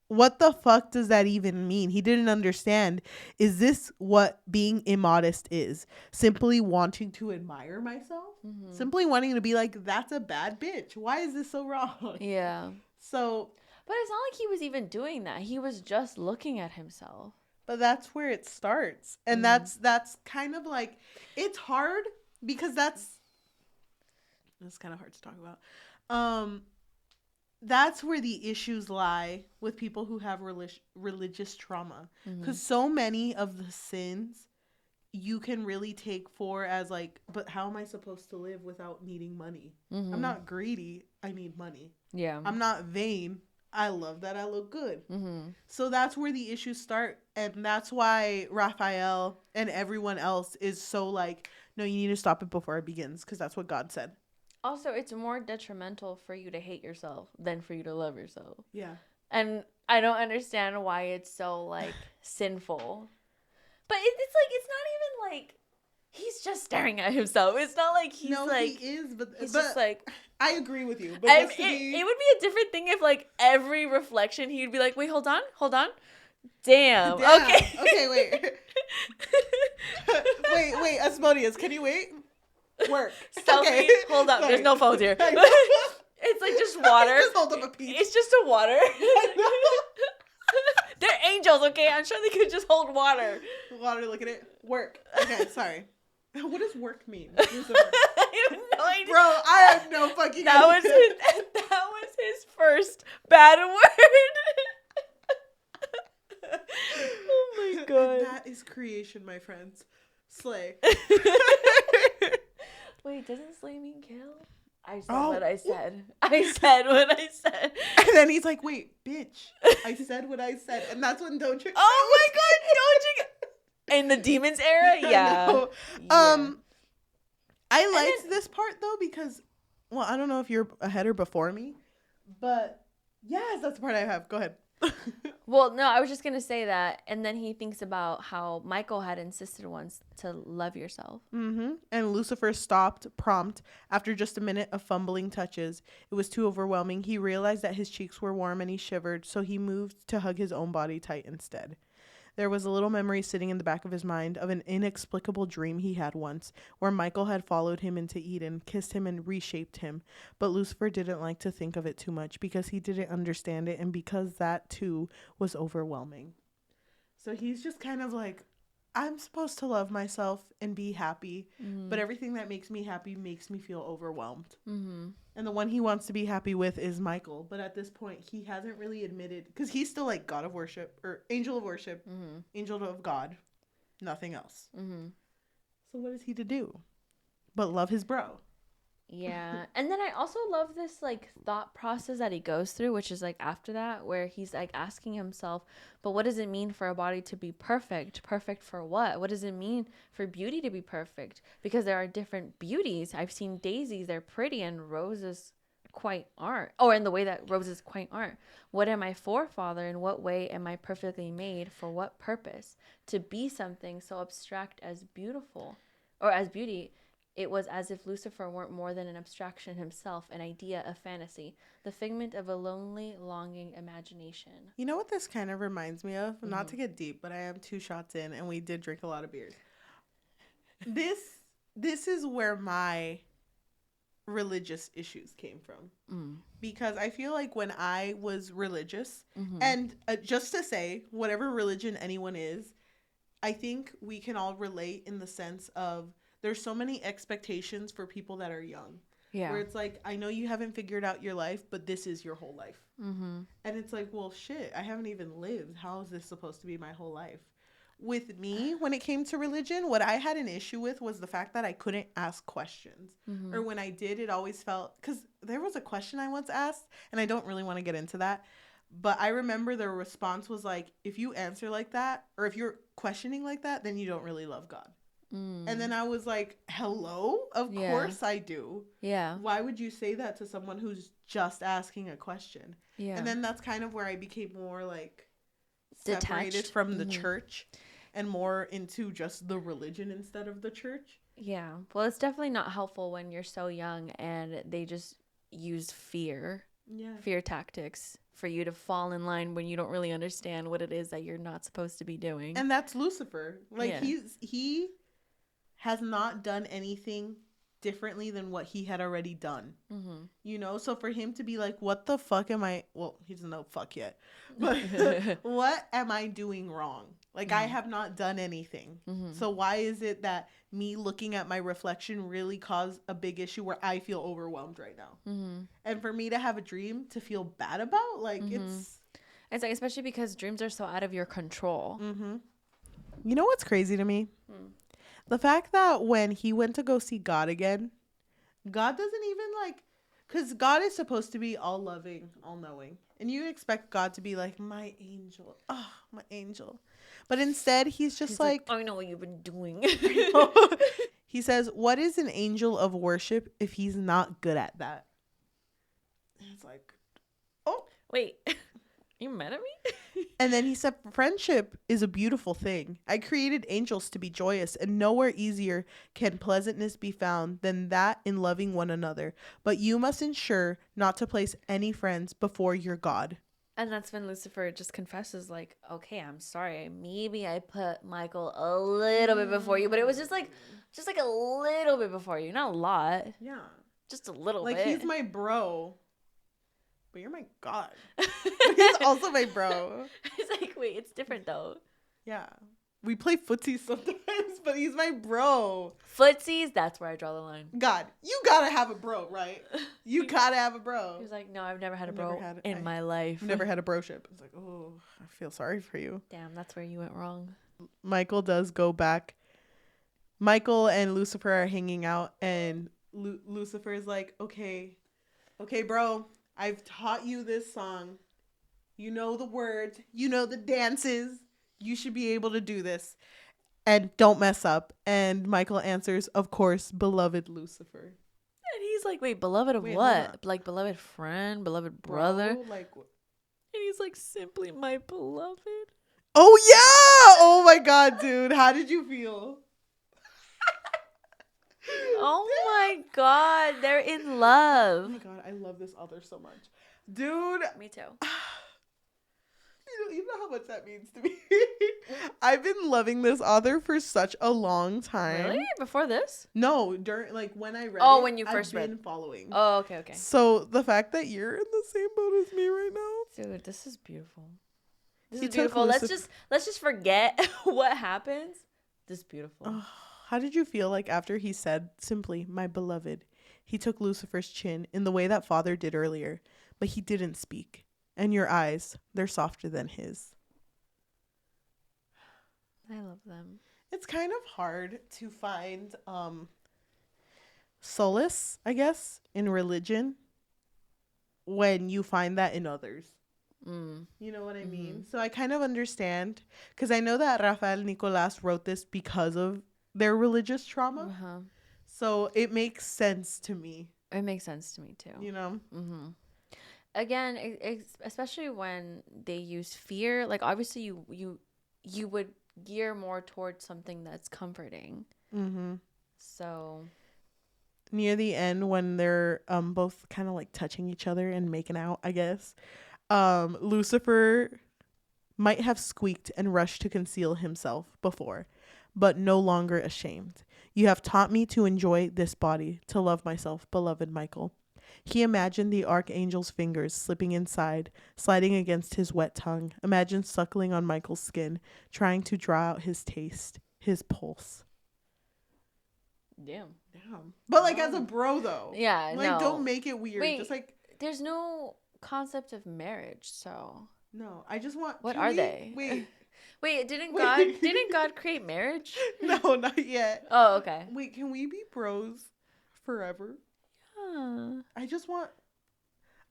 what the fuck does that even mean? He didn't understand. Is this what being immodest is? Simply wanting to admire myself? Simply wanting to be like, that's a bad bitch. Why is this so wrong? Yeah. So. But it's not like he was even doing that. He was just looking at himself. But that's where it starts. And that's kind of like, it's hard because that's kind of hard to talk about. That's where the issues lie with people who have religious trauma. Because so many of the sins you can really take for as like, but how am I supposed to live without needing money? I'm not greedy. I need money. Yeah. I'm not vain. I love that I look good. So that's where the issues start. And that's why Raphael and everyone else is so like, no, you need to stop it before it begins. Because that's what God said. Also, it's more detrimental for you to hate yourself than for you to love yourself. Yeah. And I don't understand why it's so, like, sinful. But it's like, it's not even like he's just staring at himself. It's not like he's like... he is, but... He's just like... I agree with you. But it would be a different thing if, like, every reflection he'd be like, wait, hold on. Damn. Okay. Okay, wait. wait, Asmodeus, can you wait? Work. Selfie. Okay. Hold up. Sorry. There's no phones here. It's like just water. Just hold up a piece. It's just a water. They're angels, okay? I'm sure they could just hold water. Water, look at it. Work. Okay, sorry. What does work mean? I have no idea. Bro, I have no fucking idea. That was his first bad word. Oh my god. That is creation, my friends. Slay. Wait, doesn't slay mean kill? I said what I said. I said what I said. And then he's like, wait, bitch. I said what I said. And that's when Don't Trick. Oh my god, Don't Trick. In the Demons era? Yeah. I liked this part though because, well, I don't know if you're ahead or before me, but yes, that's the part I have. Go ahead. Well, no, I was just going to say that. And then he thinks about how Michael had insisted once to love yourself. And Lucifer stopped prompt after just a minute of fumbling touches. It was too overwhelming. He realized that his cheeks were warm and he shivered, so he moved to hug his own body tight instead. There was a little memory sitting in the back of his mind of an inexplicable dream he had once, where Michael had followed him into Eden, kissed him, and reshaped him. But Lucifer didn't like to think of it too much because he didn't understand it, and because that, too, was overwhelming. So he's just kind of like, I'm supposed to love myself and be happy, but everything that makes me happy makes me feel overwhelmed. And the one he wants to be happy with is Michael. But at this point, he hasn't really admitted, because he's still like God of worship, or angel of worship, angel of God, nothing else. So what is he to do but love his bro? Yeah. And then I also love this like thought process that he goes through, which is like after that, where he's like asking himself, but what does it mean for a body to be perfect? Perfect for what? What does it mean for beauty to be perfect? Because there are different beauties. I've seen daisies, they're pretty, and roses quite aren't. Or in the way that roses quite aren't. What am I for, Father? In what way am I perfectly made? For what purpose? To be something so abstract as beautiful, or as beauty. It was as if Lucifer weren't more than an abstraction himself, an idea, a fantasy, the figment of a lonely, longing imagination. You know what this kind of reminds me of? Not to get deep, but I am 2 shots in, and we did drink a lot of beers. This is where my religious issues came from. Because I feel like when I was religious, and just to say, whatever religion anyone is, I think we can all relate in the sense of there's so many expectations for people that are young. Yeah. Where it's like, I know you haven't figured out your life, but this is your whole life. And it's like, well, shit, I haven't even lived. How is this supposed to be my whole life? With me, when it came to religion, what I had an issue with was the fact that I couldn't ask questions. Or when I did, it always felt... Because there was a question I once asked, and I don't really want to get into that. But I remember the response was like, if you answer like that, or if you're questioning like that, then you don't really love God. And then I was like, hello? Of course I do. Yeah. Why would you say that to someone who's just asking a question? Yeah. And then that's kind of where I became more like separated detached from the church and more into just the religion instead of the church. Yeah. Well, it's definitely not helpful when you're so young and they just use fear tactics for you to fall in line when you don't really understand what it is that you're not supposed to be doing. And that's Lucifer. Like he has not done anything differently than what he had already done. You know, so for him to be like, what the fuck am I, well, he doesn't know fuck yet, but what am I doing wrong? Like, I have not done anything. So why is it that me looking at my reflection really caused a big issue where I feel overwhelmed right now? And for me to have a dream to feel bad about, like, it's like, especially because dreams are so out of your control. You know what's crazy to me? The fact that when he went to go see God again, God doesn't even like, because God is supposed to be all loving, all knowing. And you expect God to be like, my angel. Oh, my angel. But instead, he's just like, I know what you've been doing. He says, what is an angel of worship if he's not good at that? And it's like, oh. Wait. You mad at me? And then he said, friendship is a beautiful thing. I created angels to be joyous, and nowhere easier can pleasantness be found than that in loving one another. But you must ensure not to place any friends before your God. And that's when Lucifer just confesses, like, okay, I'm sorry. Maybe I put Michael a little bit before you, but it was just like a little bit before you, not a lot. Yeah. Just a little bit. Like, he's my bro. But you're my God. He's also my bro. It's like, wait, it's different though. Yeah. We play footsies sometimes, but he's my bro. Footsies, that's where I draw the line. God, you gotta have a bro, right? You gotta have a bro. He's like, no, I've never had a bro in my life. I've never had a broship. It's like, oh, I feel sorry for you. Damn, that's where you went wrong. Michael does go back. Michael and Lucifer are hanging out, and Lucifer is like, okay, bro. I've taught you this song. You know the words. You know the dances. You should be able to do this. And don't mess up. And Michael answers, of course, beloved Lucifer. And he's like, wait, beloved of what? Like, beloved friend? Beloved brother? Like, he's like, simply my beloved. Oh, yeah. Oh, my God, dude. How did you feel? Oh, my God. They're in love. Oh, my God. I love this author so much. Dude. Me too. You know how much that means to me. I've been loving this author for such a long time. Really? Before this? No, during when I read Oh, it, when you first I've read. been following. Oh, okay. So the fact that you're in the same boat as me right now. Dude, this is beautiful. This He is took beautiful. Let's just forget what happens. This is beautiful. How did you feel like after he said simply, my beloved? He took Lucifer's chin in the way that father did earlier, but he didn't speak. And your eyes, they're softer than his. I love them. It's kind of hard to find solace, I guess, in religion when you find that in others. You know what I mean? So I kind of understand, because I know that Rafael Nicolas wrote this because of their religious trauma. So it makes sense to me. It makes sense to me too. You know? Again, especially when they use fear, like obviously you would gear more towards something that's comforting. So near the end, when they're both kind of like touching each other and making out, I guess, Lucifer might have squeaked and rushed to conceal himself before, but no longer ashamed. You have taught me to enjoy this body, to love myself, beloved Michael. He imagined the archangel's fingers slipping inside, sliding against his wet tongue. Imagine suckling on Michael's skin, trying to draw out his taste, his pulse. Damn. But like as a bro though. Yeah, like no. Don't make it weird. Wait, just like there's no concept of marriage, so no. I just want. What are they? Wait, didn't God create marriage? No, not yet. Oh, okay. Wait, can we be bros forever?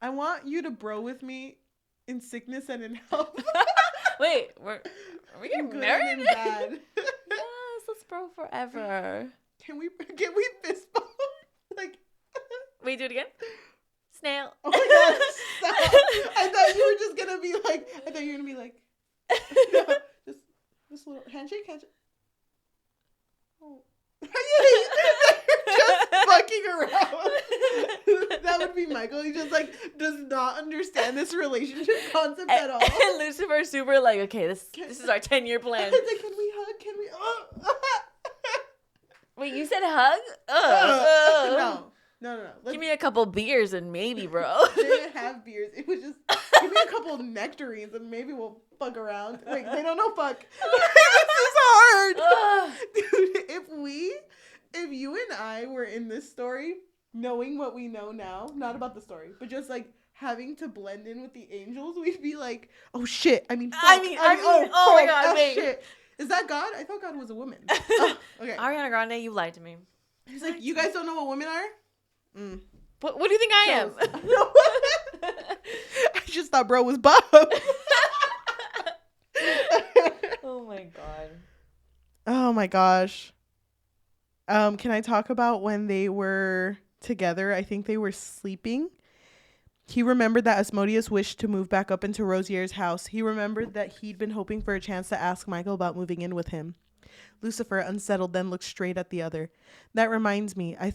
I want you to bro with me in sickness and in health. Wait, are we getting married? And in bad. Yes, let's bro forever. Can we fist bump? Like, wait, do it again. Snail. Oh my gosh, stop. I thought you were just gonna be like, no, just a little handshake. Oh. Just fucking around. That would be Michael. He just like does not understand this relationship concept at all. And Lucifer's super like, okay, this is our 10-year plan. It's like, can we hug? Can we? Wait, you said hug? No. Give me a couple beers and maybe, bro. They didn't have beers. It was just give me a couple nectarines and maybe we'll fuck around. Wait, they don't know fuck. This is hard. Dude, if you and I were in this story, knowing what we know now, not about the story, but just like having to blend in with the angels, we'd be like, oh shit. Oh my god, wait. Shit. Is that God? I thought God was a woman. Oh, okay. Ariana Grande, you lied to me. He's like, you guys don't know what women are? What do you think I am? I just thought bro was Bob. Oh my god. Oh my gosh. Can I talk about when they were together? I think they were sleeping. He remembered that Asmodeus wished to move back up into Rosier's house. He remembered that he'd been hoping for a chance to ask Michael about moving in with him. Lucifer, unsettled, then looked straight at the other. That reminds me, I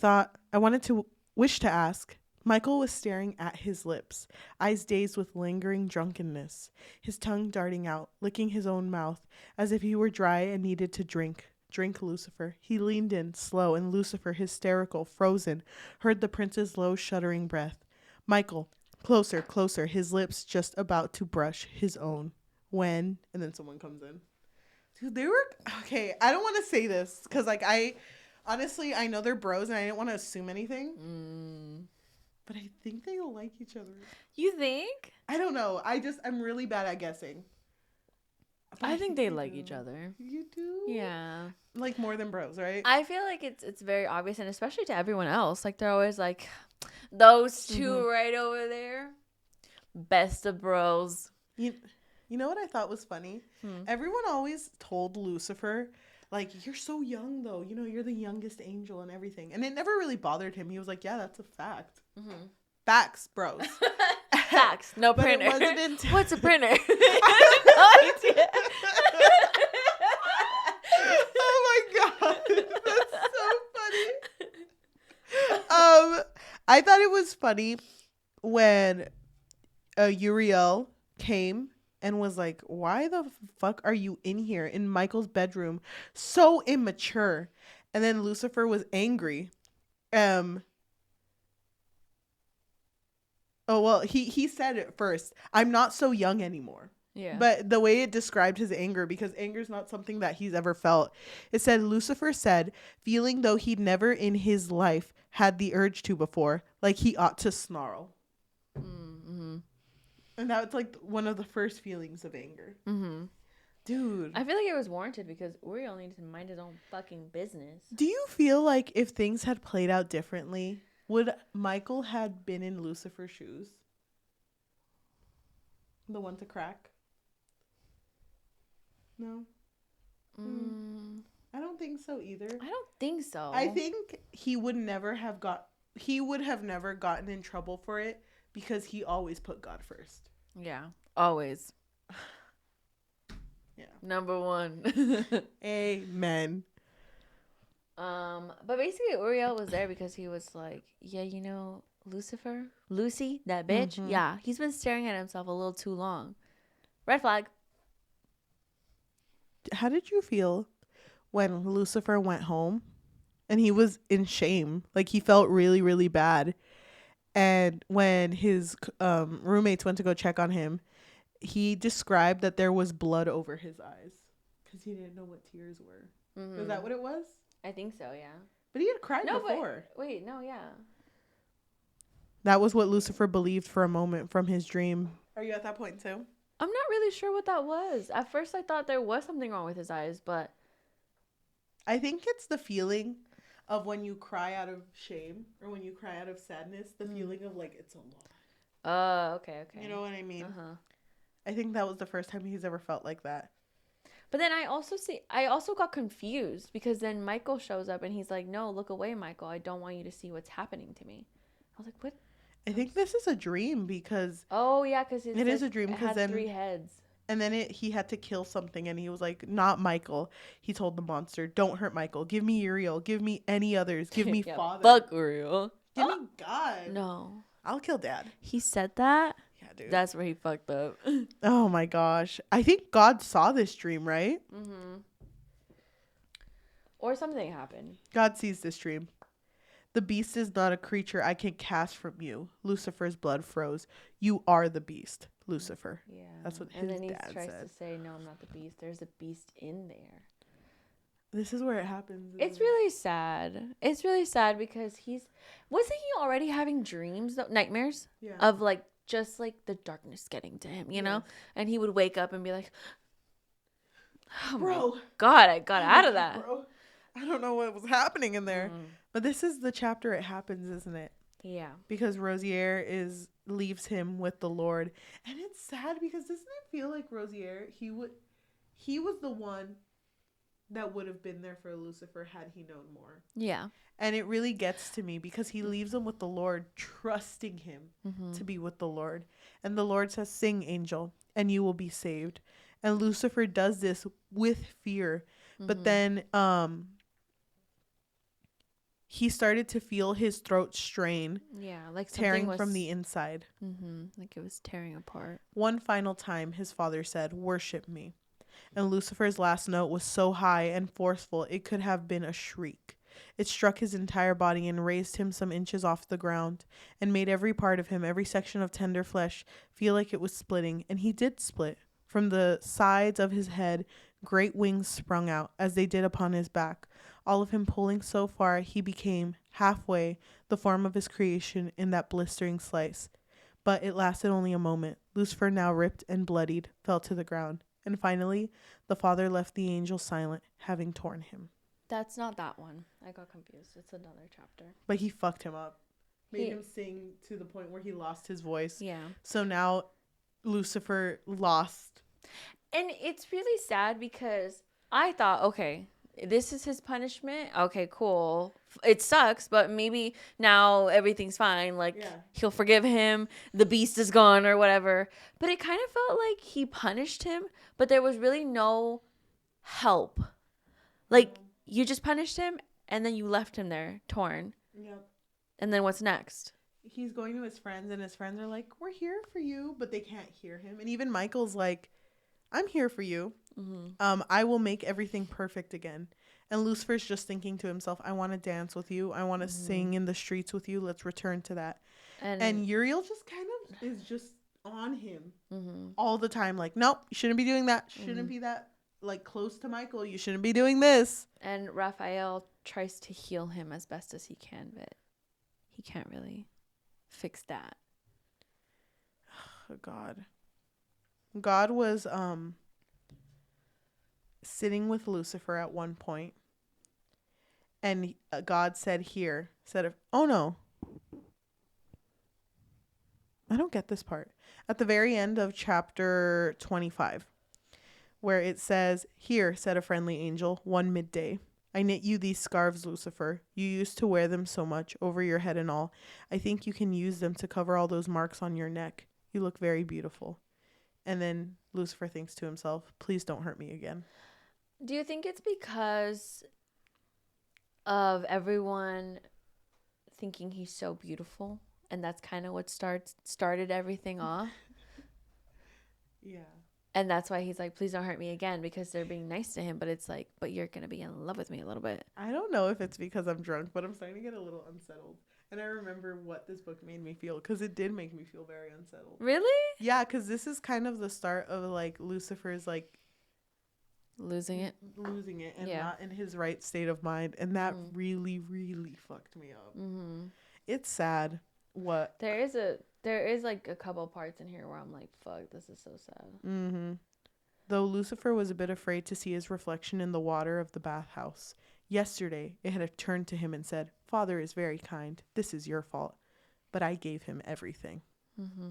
wanted to wish to ask. Michael was staring at his lips, eyes dazed with lingering drunkenness, his tongue darting out, licking his own mouth, as if he were dry and needed to drink. Drink, Lucifer. He leaned in, slow, and Lucifer, hysterical, frozen, heard the prince's low, shuddering breath. Michael, closer, closer, his lips just about to brush his own. When, and then someone comes in. Dude, they were, okay, I don't want to say this, because, like, honestly, I know they're bros, and I didn't want to assume anything. But I think they like each other. You think? I don't know. I'm really bad at guessing. I think they like each other. You do? Yeah. Like more than bros, right? I feel like it's very obvious, and especially to everyone else. Like they're always like, those two right over there, best of bros. You know what I thought was funny? Everyone always told Lucifer, like, you're so young though. You know, you're the youngest angel and everything. And it never really bothered him. He was like, yeah, that's a fact. Facts, bros. Facts. No But printer. it wasn't until... What's a printer? No idea. Oh my god, that's so funny. I thought it was funny when Uriel came and was like, "Why the fuck are you in here in Michael's bedroom? So immature." And then Lucifer was angry. Oh well, he said it first. "I'm not so young anymore." Yeah. But the way it described his anger, because anger is not something that he's ever felt, it said, Lucifer said, feeling though he'd never in his life had the urge to before, like he ought to snarl. Mm-hmm. And that was like one of the first feelings of anger. Mm-hmm. Dude. I feel like it was warranted because Uriel needs to mind his own fucking business. Do you feel like if things had played out differently, would Michael had been in Lucifer's shoes? The one to crack? No? I don't think so either. I don't think so. I think he would never have gotten in trouble for it because he always put God first. Yeah. Always. Yeah. Number one. Amen. But basically Uriel was there because he was like, yeah, you know, Lucifer, Lucy, that bitch. Mm-hmm. Yeah, he's been staring at himself a little too long. Red flag. How did you feel when Lucifer went home and he was in shame? Like he felt really, really bad. And when his roommates went to go check on him, he described that there was blood over his eyes because he didn't know what tears were. Mm-hmm. Is that what it was? I think so, yeah. But he had cried before. Yeah. That was what Lucifer believed for a moment from his dream. Are you at that point too? I'm not really sure what that was. At first I thought there was something wrong with his eyes, but I think it's the feeling of when you cry out of shame or when you cry out of sadness, the feeling of like it's a lot. Okay. You know what I mean? Uh-huh. I think that was the first time he's ever felt like that. But then I also got confused because then Michael shows up and he's like, "No, look away, Michael. I don't want you to see what's happening to me." I was like, "What?" I think this is a dream because... Oh, yeah, because it is a dream because then... 3 heads. And then he had to kill something and he was like, not Michael. He told the monster, don't hurt Michael. Give me Uriel. Give me any others. Give me Father. Fuck Uriel. Give me God. No. I'll kill Dad. He said that? Yeah, dude. That's where he fucked up. Oh my gosh. I think God saw this dream, right? Mm-hmm. Or something happened. God sees this dream. The beast is not a creature I can cast from you. Lucifer's blood froze. You are the beast, Lucifer. Yeah. That's what his dad said. And then dad he tries said. to say, no, I'm not the beast. There's a beast in there. This is where it happens. It's really sad. It's really sad because wasn't he already having dreams, nightmares? Yeah. Of like, just like the darkness getting to him, you know? And he would wake up and be like, oh bro. My God, I got out of that. Bro. I don't know what was happening in there. But this is the chapter it happens, isn't it? Yeah. Because Rosier leaves him with the Lord. And it's sad because doesn't it feel like Rosier, he was the one that would have been there for Lucifer had he known more. Yeah. And it really gets to me because he leaves him with the Lord, trusting him to be with the Lord. And the Lord says, sing, angel, and you will be saved. And Lucifer does this with fear. But then he started to feel his throat strain. Yeah, like tearing from the inside. Like it was tearing apart. One final time, his father said, worship me. And Lucifer's last note was so high and forceful, it could have been a shriek. It struck his entire body and raised him some inches off the ground and made every part of him, every section of tender flesh, feel like it was splitting. And he did split. From the sides of his head, great wings sprung out, as they did upon his back, all of him pulling so far he became, halfway, the form of his creation in that blistering slice. But it lasted only a moment. Lucifer, now ripped and bloodied, fell to the ground. And finally, the father left the angel silent, having torn him. That's not that one. I got confused. It's another chapter. But he fucked him up. Made him sing to the point where he lost his voice. Yeah. So now Lucifer lost. And it's really sad because I thought, okay, this is his punishment. Okay, cool. It sucks, but maybe now everything's fine. Like, he'll forgive him. The beast is gone or whatever. But it kind of felt like he punished him, but there was really no help. Like, you just punished him and then you left him there torn. Yep. And then what's next? He's going to his friends, and his friends are like, we're here for you, but they can't hear him. And even Michael's like, I'm here for you. Mm-hmm. I will make everything perfect again. And Lucifer's just thinking to himself, I want to dance with you. I want to sing in the streets with you. Let's return to that. And Uriel just kind of is just on him all the time. Like, nope, you shouldn't be doing that. Shouldn't be that, like, close to Michael. You shouldn't be doing this. And Rafael tries to heal him as best as he can, but he can't really fix that. Oh, God was sitting with Lucifer at one point, and God said oh no, I don't get this part. At the very end of chapter 25, where it says, here, said a friendly angel, one midday, I knit you these scarves, Lucifer. You used to wear them so much, over your head and all. I think you can use them to cover all those marks on your neck. You look very beautiful. And then Lucifer thinks to himself, please don't hurt me again. Do you think it's because of everyone thinking he's so beautiful? And that's kind of what started everything off? Yeah. And that's why he's like, please don't hurt me again, because they're being nice to him. But it's like, but you're going to be in love with me a little bit. I don't know if it's because I'm drunk, but I'm starting to get a little unsettled. And I remember what this book made me feel, because it did make me feel very unsettled. Really? Yeah, because this is kind of the start of, like, Lucifer's, like... Losing it and not in his right state of mind. And that really, really fucked me up. Mm-hmm. It's sad. What? There is like a couple parts in here where I'm like, fuck, this is so sad. Mm-hmm. Though Lucifer was a bit afraid to see his reflection in the water of the bathhouse. Yesterday, it had turned to him and said, Father is very kind. This is your fault. But I gave him everything. Mm-hmm.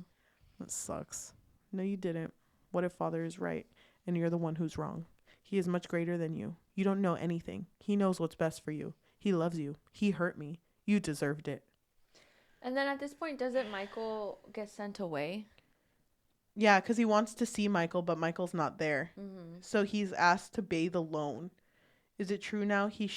That sucks. No, you didn't. What if Father is right and you're the one who's wrong? He is much greater than you. You don't know anything. He knows what's best for you. He loves you. He hurt me. You deserved it. And then at this point, doesn't Michael get sent away? Yeah, because he wants to see Michael, but Michael's not there. Mm-hmm. So he's asked to bathe alone. Is it true now? He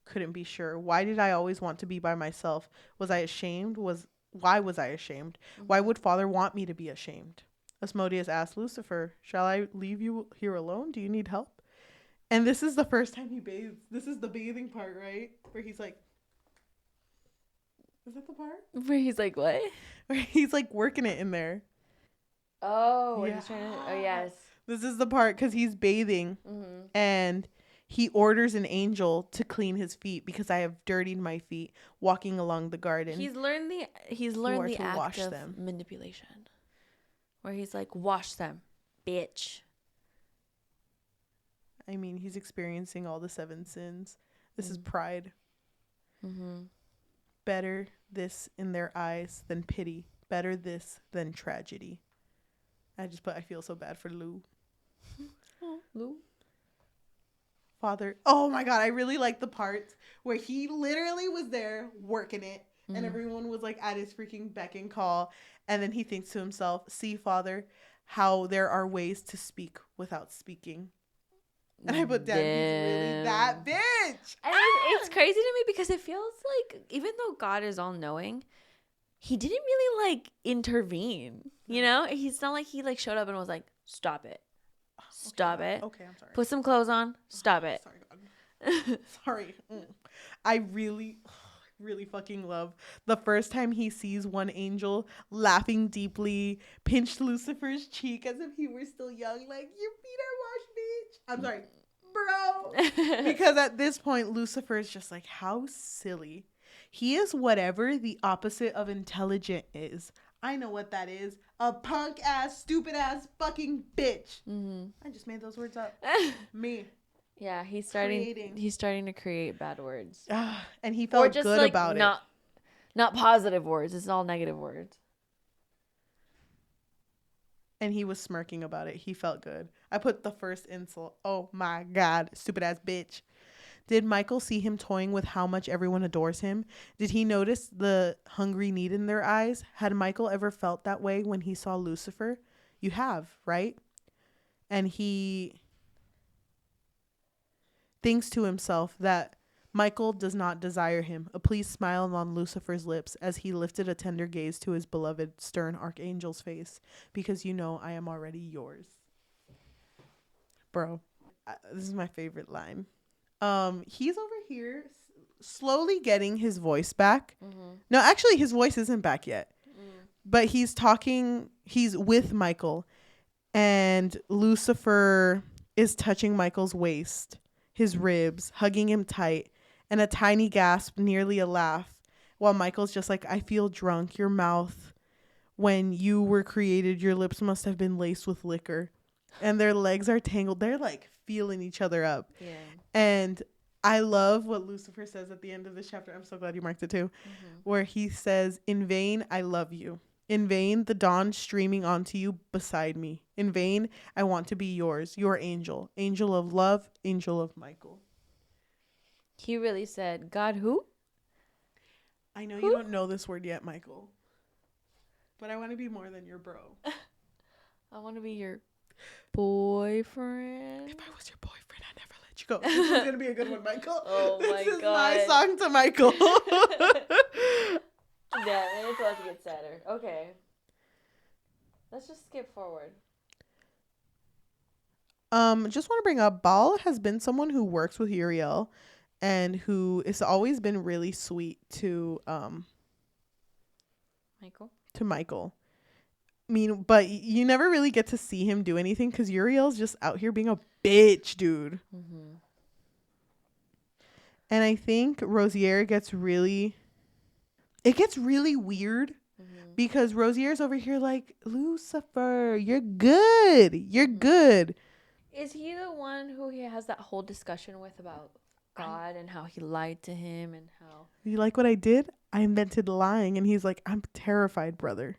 couldn't be sure. Why did I always want to be by myself? Was I ashamed? Why was I ashamed? Mm-hmm. Why would Father want me to be ashamed? Asmodeus asked Lucifer, shall I leave you here alone? Do you need help? And this is the first time he bathes. This is the bathing part, right? Where he's like... Is that the part? Where he's like, what? Where he's like working it in there. Oh, yeah. He's trying to... Oh, yes. This is the part because he's bathing and he orders an angel to clean his feet because I have dirtied my feet walking along the garden. He's learned the act of them. Manipulation. Where he's like, wash them, bitch. I mean, he's experiencing all the 7 sins. This is pride. Mm-hmm. Better this in their eyes than pity. Better this than tragedy. I feel so bad for Lou. Oh, Lou. Father. Oh my God. I really like the parts where he literally was there working it. Mm-hmm. And everyone was like at his freaking beck and call. And then he thinks to himself, see, Father, how there are ways to speak without speaking. And I put down, he's really that bitch. And it's crazy to me because it feels like, even though God is all knowing, he didn't really like intervene. You know, he's not like he like showed up and was like, stop it. Stop it. Okay, I'm sorry. Put some clothes on. Stop it. Sorry, God. Sorry. I really fucking love the first time he sees one angel laughing deeply, pinched Lucifer's cheek as if he were still young, like, your feet are washed, bitch. I'm sorry, bro. Because at this point, Lucifer is just like, how silly. He is whatever the opposite of intelligent is. I know what that is. A punk ass, stupid ass fucking bitch. Mm-hmm. I just made those words up. Me. Yeah, he's starting to create bad words. And he felt good like, about it. Not positive words. It's all negative words. And he was smirking about it. He felt good. I put the first insult. Oh my God, stupid ass bitch. Did Michael see him toying with how much everyone adores him? Did he notice the hungry need in their eyes? Had Michael ever felt that way when he saw Lucifer? You have, right? And he thinks to himself that Michael does not desire him. A pleased smile on Lucifer's lips as he lifted a tender gaze to his beloved stern archangel's face. Because you know I am already yours. Bro, this is my favorite line. He's over here slowly getting his voice back. Mm-hmm. No, actually his voice isn't back yet. But he's with Michael, and Lucifer is touching Michael's waist, his ribs, hugging him tight, and a tiny gasp, nearly a laugh, while Michael's just like, I feel drunk. Your mouth, when you were created, your lips must have been laced with liquor. And their legs are tangled. They're like feeling each other up. Yeah. And I love what Lucifer says at the end of this chapter. I'm so glad you marked it too. Mm-hmm. Where he says, in vain, I love you. In vain, the dawn streaming onto you beside me. In vain, I want to be yours, your angel. Angel of love, angel of Michael. He really said, God who? I know you don't know this word yet, Michael. But I want to be more than your bro. I want to be your boyfriend. If I was your boyfriend, I'd never let you go. This is going to be a good one, Michael. Oh my God. This is my song to Michael. Yeah, it's about to get sadder. Okay. Let's just skip forward. Just want to bring up, Baal has been someone who works with Uriel and who has always been really sweet to Michael. I mean, but you never really get to see him do anything because Uriel's just out here being a bitch, dude. Mm-hmm. And I think Rosier gets really weird because Rosier's over here like, Lucifer, you're good. You're good. Is he the one who he has that whole discussion with about God and how he lied to him and how... You like what I did? I invented lying. And he's like, I'm terrified, brother.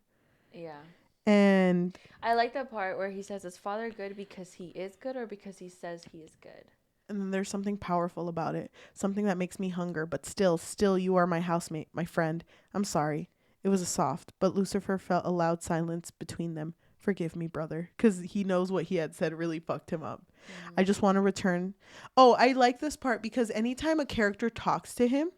Yeah. And I like that part where he says, is Father good because he is good or because he says he is good? And then there's something powerful about it. Something that makes me hunger. But still, you are my housemate, my friend. I'm sorry. It was a soft. But Lucifer felt a loud silence between them. Forgive me, brother. Because he knows what he had said really fucked him up. Mm-hmm. I just want to return. Oh, I like this part because anytime a character talks to him,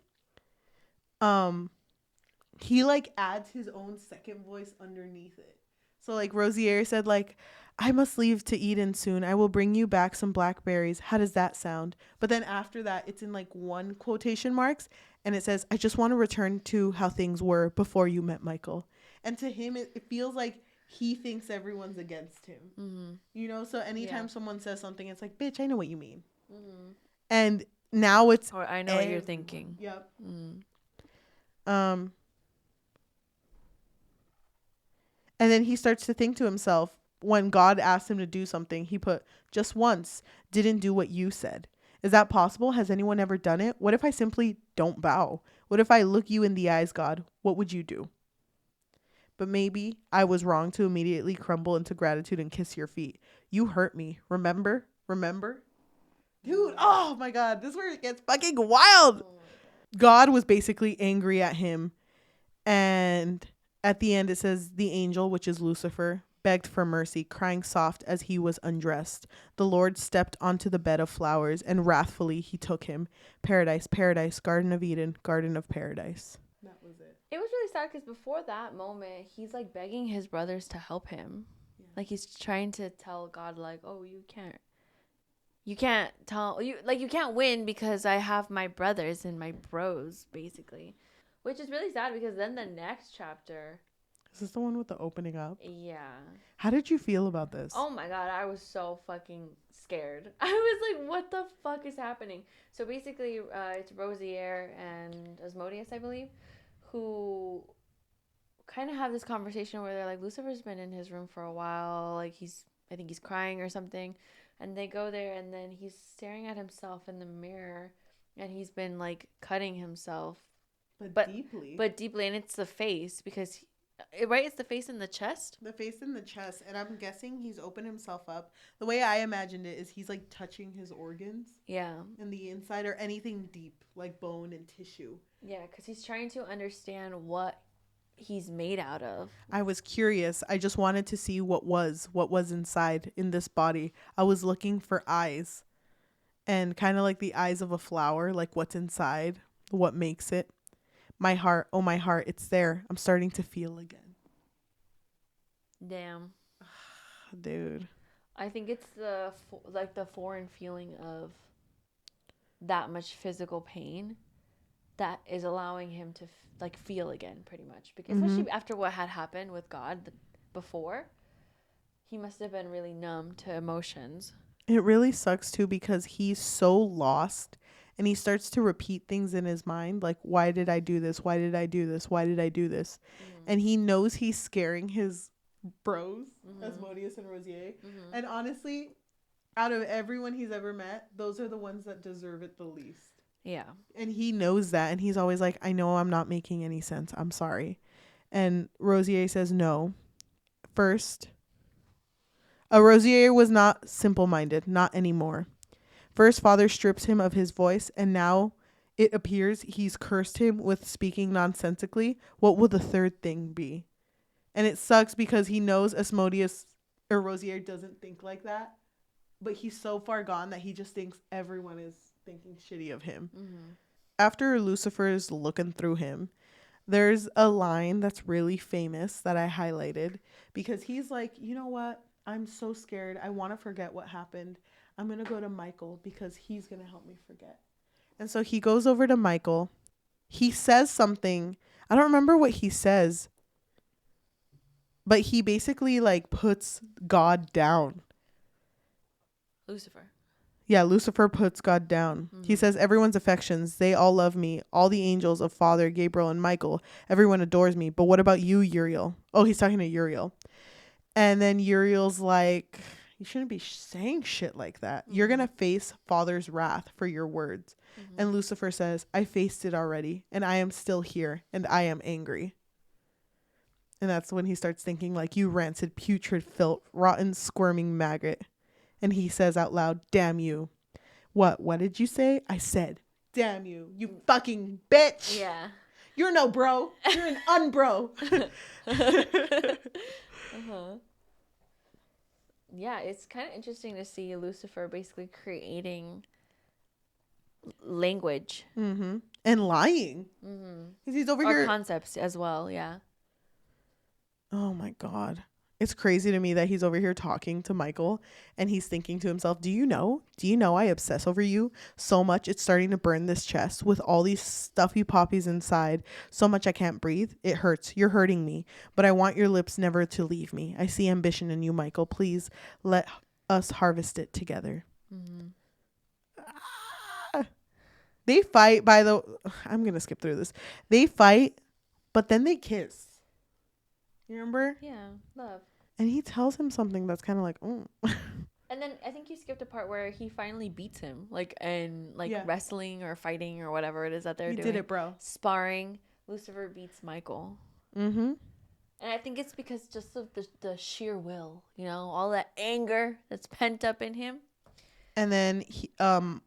he like adds his own second voice underneath it. So like Rosier said, like, I must leave to Eden soon. I will bring you back some blackberries. How does that sound? But then after that, it's in like one quotation marks. And it says, I just want to return to how things were before you met Michael. And to him, it feels like he thinks everyone's against him. Mm-hmm. You know, so anytime someone says something, it's like, bitch, I know what you mean. Mm-hmm. And now it's... Or I know what you're thinking. Yep. Mm. And then he starts to think to himself, when God asked him to do something, he put, just once, didn't do what you said. Is that possible? Has anyone ever done it? What if I simply don't bow? What if I look you in the eyes, God? What would you do? But maybe I was wrong to immediately crumble into gratitude and kiss your feet. You hurt me. Remember? Dude, oh my God. This is where it gets fucking wild. God was basically angry at him. And at the end, it says the angel, which is Lucifer, begged for mercy, crying soft as he was undressed. The Lord stepped onto the bed of flowers, and wrathfully he took him. Paradise, paradise, Garden of Eden, Garden of Paradise. That was it. It was really sad because before that moment, he's like begging his brothers to help him. Yeah. Like he's trying to tell God, like, oh, you can't win because I have my brothers and my bros, basically. Which is really sad because then the next chapter... Is this the one with the opening up? Yeah. How did you feel about this? Oh my God, I was so fucking scared. I was like, what the fuck is happening? So basically, it's Rosier and Asmodeus, I believe, who kind of have this conversation where they're like, Lucifer's been in his room for a while. Like I think he's crying or something. And they go there and then he's staring at himself in the mirror and he's been like cutting himself. But deeply. And it's the face because Right? It's the face and the chest. The face and the chest, and I'm guessing he's opened himself up. The way I imagined it is he's like touching his organs. Yeah. And the inside or anything deep, like bone and tissue. Yeah, because he's trying to understand what he's made out of. I was curious. I just wanted to see what was inside in this body. I was looking for eyes, and kind of like the eyes of a flower, like what's inside, what makes it. My heart, oh my heart, it's there. I'm starting to feel again. Damn. Dude. I think it's the foreign feeling of that much physical pain that is allowing him to feel again, pretty much, because especially after what had happened with God before, he must have been really numb to emotions. It really sucks too, because he's so lost, and he starts to repeat things in his mind, like, why did I do this? Why did I do this? Why did I do this? And he knows he's scaring his bros, Asmodeus and Rosier. And honestly, out of everyone he's ever met, those are the ones that deserve it the least. Yeah. And he knows that, and he's always like, I know I'm not making any sense. I'm sorry. And Rosier says no. First, Rosier was not simple-minded, not anymore. First, Father strips him of his voice, and now it appears he's cursed him with speaking nonsensically. What will the third thing be? And it sucks because he knows Asmodeus or Rosier doesn't think like that, but he's so far gone that he just thinks everyone is thinking shitty of him. After Lucifer's looking through him, there's a line that's really famous that I highlighted, because he's like, you know what? I'm so scared. I want to forget what happened. I'm going to go to Michael because he's going to help me forget. And so he goes over to Michael. He says something. I don't remember what he says, but he basically puts God down. Lucifer. Yeah, Lucifer puts God down. He says, everyone's affections, they all love me. All the angels of Father, Gabriel, and Michael, everyone adores me. But what about you, Uriel? Oh, he's talking to Uriel. And then Uriel's like, you shouldn't be saying shit like that. You're going to face Father's wrath for your words. And Lucifer says, I faced it already, and I am still here, and I am angry. And that's when he starts thinking, you rancid, putrid filth, rotten, squirming maggot. And he says out loud, damn you. What did you say? I said, damn you, you fucking bitch. Yeah. You're no bro. You're an unbro. Yeah, it's kind of interesting to see Lucifer basically creating language. And lying. He's over here. Concepts as well, yeah. Oh my God. It's crazy to me that he's over here talking to Michael, and he's thinking to himself, do you know I obsess over you so much it's starting to burn this chest with all these stuffy poppies inside, so much I can't breathe. It hurts. You're hurting me, but I want your lips never to leave me. I see ambition in you, Michael. Please let us harvest it together. They fight I'm going to skip through this. They fight, but then they kiss. You remember? Yeah, love. And he tells him something that's kind of like, oh. And then I think you skipped a part where he finally beats him, wrestling or fighting or whatever it is that they're doing. He did it, bro. Sparring. Lucifer beats Michael. And I think it's because just of the sheer will, all that anger that's pent up in him. And then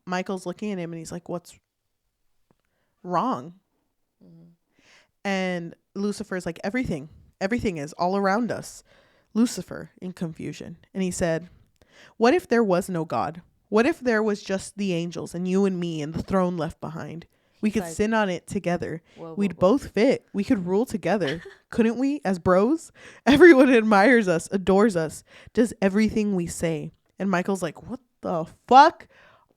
Michael's looking at him and he's like, what's wrong? And Lucifer's like, everything is all around us. Lucifer in confusion. And he said, what if there was no God? What if there was just the angels and you and me and the throne left behind? We could sin on it together. We'd both fit. We could rule together. Couldn't we, as bros? Everyone admires us, adores us, does everything we say. And Michael's like, what the fuck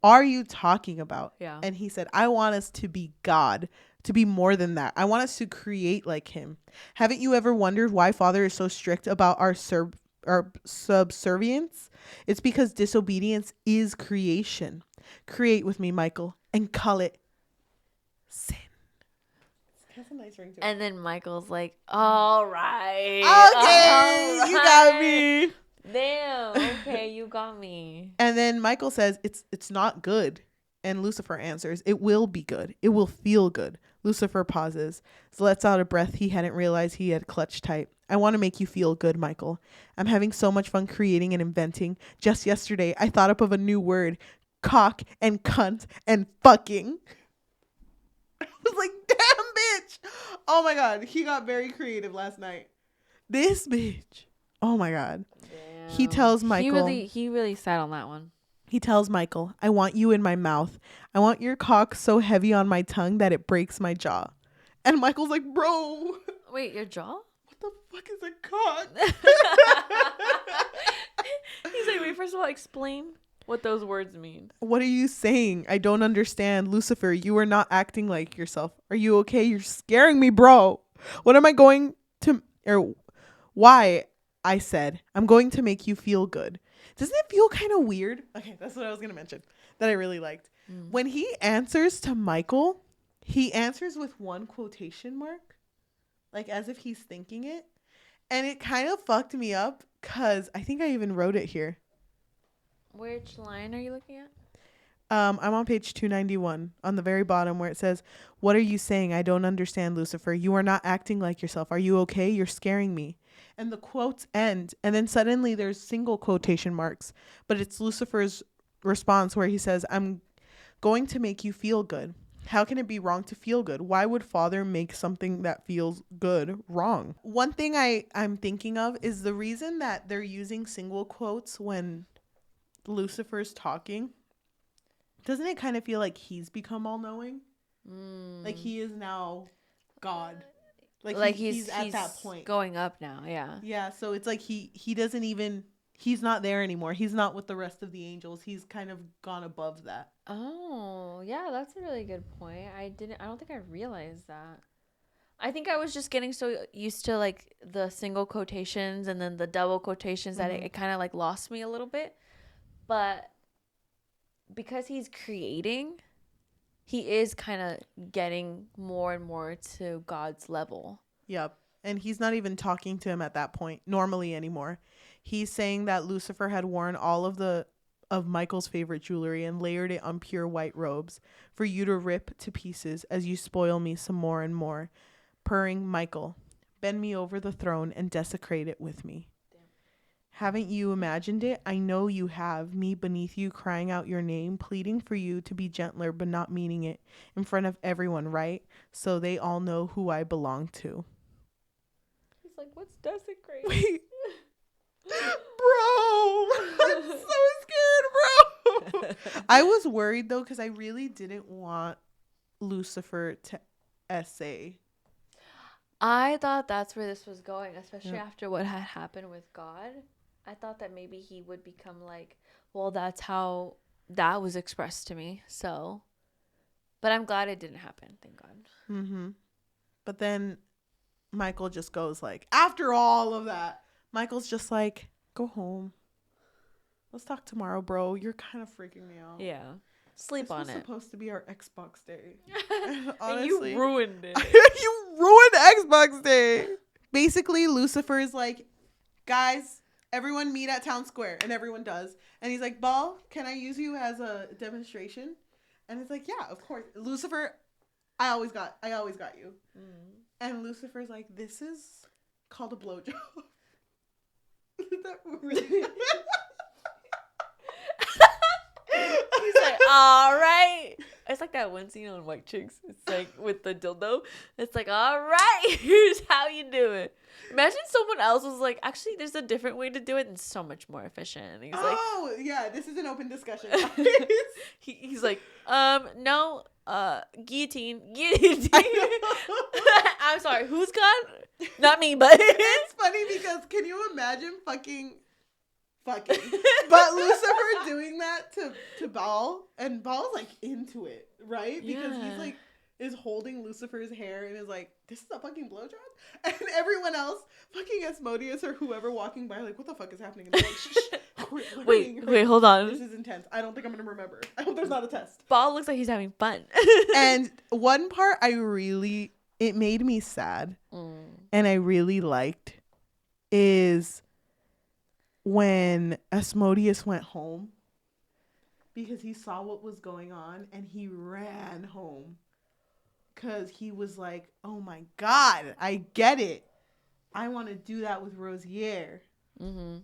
are you talking about? Yeah. And he said, I want us to be God, to be more than that. I want us to create like him. Haven't you ever wondered why Father is so strict about our subservience? It's because disobedience is creation. Create with me, Michael, and call it sin. It has a nice ring to it. And then Michael's like, all right. Okay, you got me. Damn, okay, you got me. And then Michael says, it's not good. And Lucifer answers, it will be good. It will feel good. Lucifer pauses, lets out a breath he hadn't realized he had clutched tight. I want to make you feel good, Michael. I'm having so much fun creating and inventing. Just yesterday, I thought up of a new word, cock and cunt and fucking. I was like, damn, bitch. Oh my God. He got very creative last night. This bitch. Oh my God. Damn. He tells Michael. He really sat on that one. He tells Michael, I want you in my mouth. I want your cock so heavy on my tongue that it breaks my jaw. And Michael's like, bro. Wait, your jaw? What the fuck is a cock? He's like, wait, first of all, explain what those words mean. What are you saying? I don't understand. Lucifer, you are not acting like yourself. Are you okay? You're scaring me, bro. What am I going to, or why? I said, I'm going to make you feel good. Doesn't it feel kind of weird? Okay, that's what I was going to mention that I really liked. When he answers to Michael, he answers with one quotation mark, like as if he's thinking it. And it kind of fucked me up because I think I even wrote it here. Which line are you looking at? I'm on page 291 on the very bottom where it says, what are you saying? I don't understand, Lucifer. You are not acting like yourself. Are you okay? You're scaring me. And the quotes end. And then suddenly there's single quotation marks. But it's Lucifer's response where he says, I'm going to make you feel good. How can it be wrong to feel good? Why would Father make something that feels good wrong? One thing I'm thinking of is the reason that they're using single quotes when Lucifer's talking. Doesn't it kind of feel like he's become all-knowing? Like he is now God. Like he's at that point. Going up now, yeah. Yeah, so it's like he doesn't even, he's not there anymore. He's not with the rest of the angels. He's kind of gone above that. Oh, yeah, that's a really good point. I don't think I realized that. I think I was just getting so used to like the single quotations and then the double quotations that it kind of like lost me a little bit. But because he's creating, he is kind of getting more and more to God's level. Yep. And he's not even talking to him at that point normally anymore. He's saying that Lucifer had worn all of Michael's favorite jewelry and layered it on pure white robes for you to rip to pieces as you spoil me some more and more. Purring, Michael, bend me over the throne and desecrate it with me. Haven't you imagined it? I know you have. Me beneath you crying out your name, pleading for you to be gentler but not meaning it. In front of everyone, right? So they all know who I belong to. He's like, what's desecrate? Wait. Bro! I'm so scared, bro! I was worried, though, because I really didn't want Lucifer to essay. I thought that's where this was going, especially after what had happened with God. I thought that maybe he would become like, well, that's how that was expressed to me. So, but I'm glad it didn't happen. Thank God. Mm-hmm. But then Michael just goes like, after all of that, Michael's just like, go home. Let's talk tomorrow, bro. You're kind of freaking me out. Yeah. Sleep on it. This was supposed to be our Xbox day. Honestly. You ruined it. You ruined Xbox Day. Basically, Lucifer is like, guys, everyone meet at Town Square. And everyone does. And he's like, Ball, can I use you as a demonstration? And it's like, yeah, of course. Lucifer, I always got you. And Lucifer's like, this is called a blowjob. That really... He's like, all right. It's like that one scene on White Chicks. It's like with the dildo. It's like, all right, here's how you do it. Imagine someone else was like, actually, there's a different way to do it and so much more efficient. And he's like, oh, yeah, this is an open discussion. he's like, no, guillotine. I'm sorry, who's God? Not me, but it's funny because can you imagine fucking but Lucifer doing that to Baal, and Baal's like into it, right? Because he's like is holding Lucifer's hair and is like, this is a fucking blowjob? And everyone else, fucking Asmodeus or whoever walking by, like, what the fuck is happening? And they're like, shh, wait, hold on. This is intense. I don't think I'm gonna remember. I hope there's not a test. Baal looks like he's having fun. And one part it made me sad and I really liked is when Asmodeus went home because he saw what was going on and he ran home because he was like, oh my God, I get it. I want to do that with Rosier. Mm-hmm.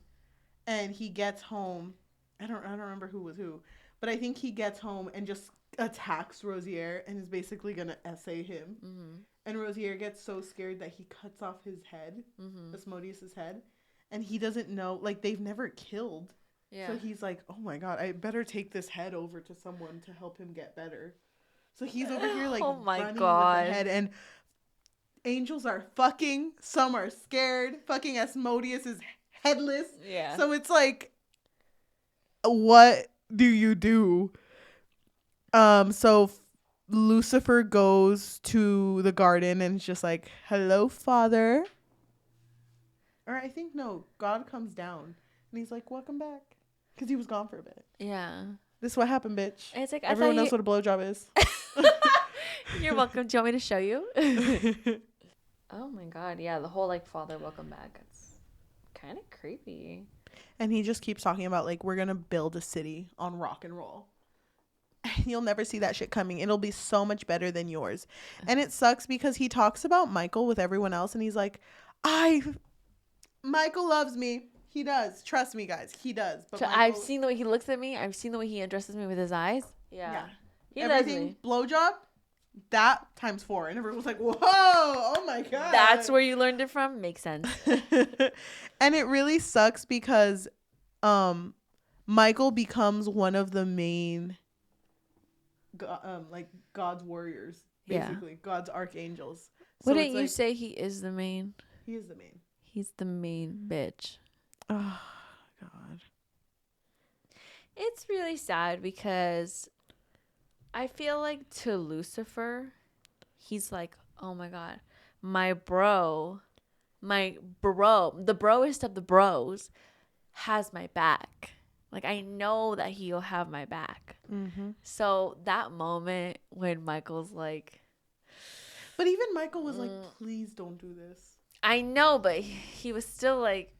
And he gets home. I don't remember who was who, but I think he gets home and just attacks Rosier and is basically going to essay him. Mm-hmm. And Rosier gets so scared that he cuts off his head, Mm-hmm. Asmodeus' head. And he doesn't know, like, they've never killed. Yeah. So he's like, oh my God, I better take this head over to someone to help him get better. So he's over here, like, oh my running God. with the head. And angels are fucking. Some are scared. Fucking Asmodeus is headless. Yeah. So it's like, what do you do? So Lucifer goes to the garden and is just like, hello, Father. Or I think, no, God comes down. And he's like, welcome back. Because he was gone for a bit. Yeah. This is what happened, bitch. It's like, everyone knows what a blowjob is. You're welcome. Do you want me to show you? Oh my God. Yeah, the whole, like, Father, welcome back. It's kind of creepy. And he just keeps talking about, like, we're going to build a city on rock and roll. You'll never see that shit coming. It'll be so much better than yours. And it sucks because he talks about Michael with everyone else. And he's like, Michael loves me. He does. Trust me, guys. He does. But so I've seen the way he looks at me. I've seen the way he addresses me with his eyes. Yeah. He everything loves me. Blowjob, that times 4. And everyone was like, whoa, oh my God. That's where you learned it from? Makes sense. And it really sucks because Michael becomes one of the main like God's warriors, basically. Yeah. God's archangels. So wouldn't you say he is the main? He is the main. He's the main bitch. Oh God. It's really sad because I feel like to Lucifer, he's like, oh my God, my bro, the broest of the bros has my back. Like, I know that he'll have my back. Mm-hmm. So that moment when Michael's like... But even Michael was like, please don't do this. I know, but he was still like...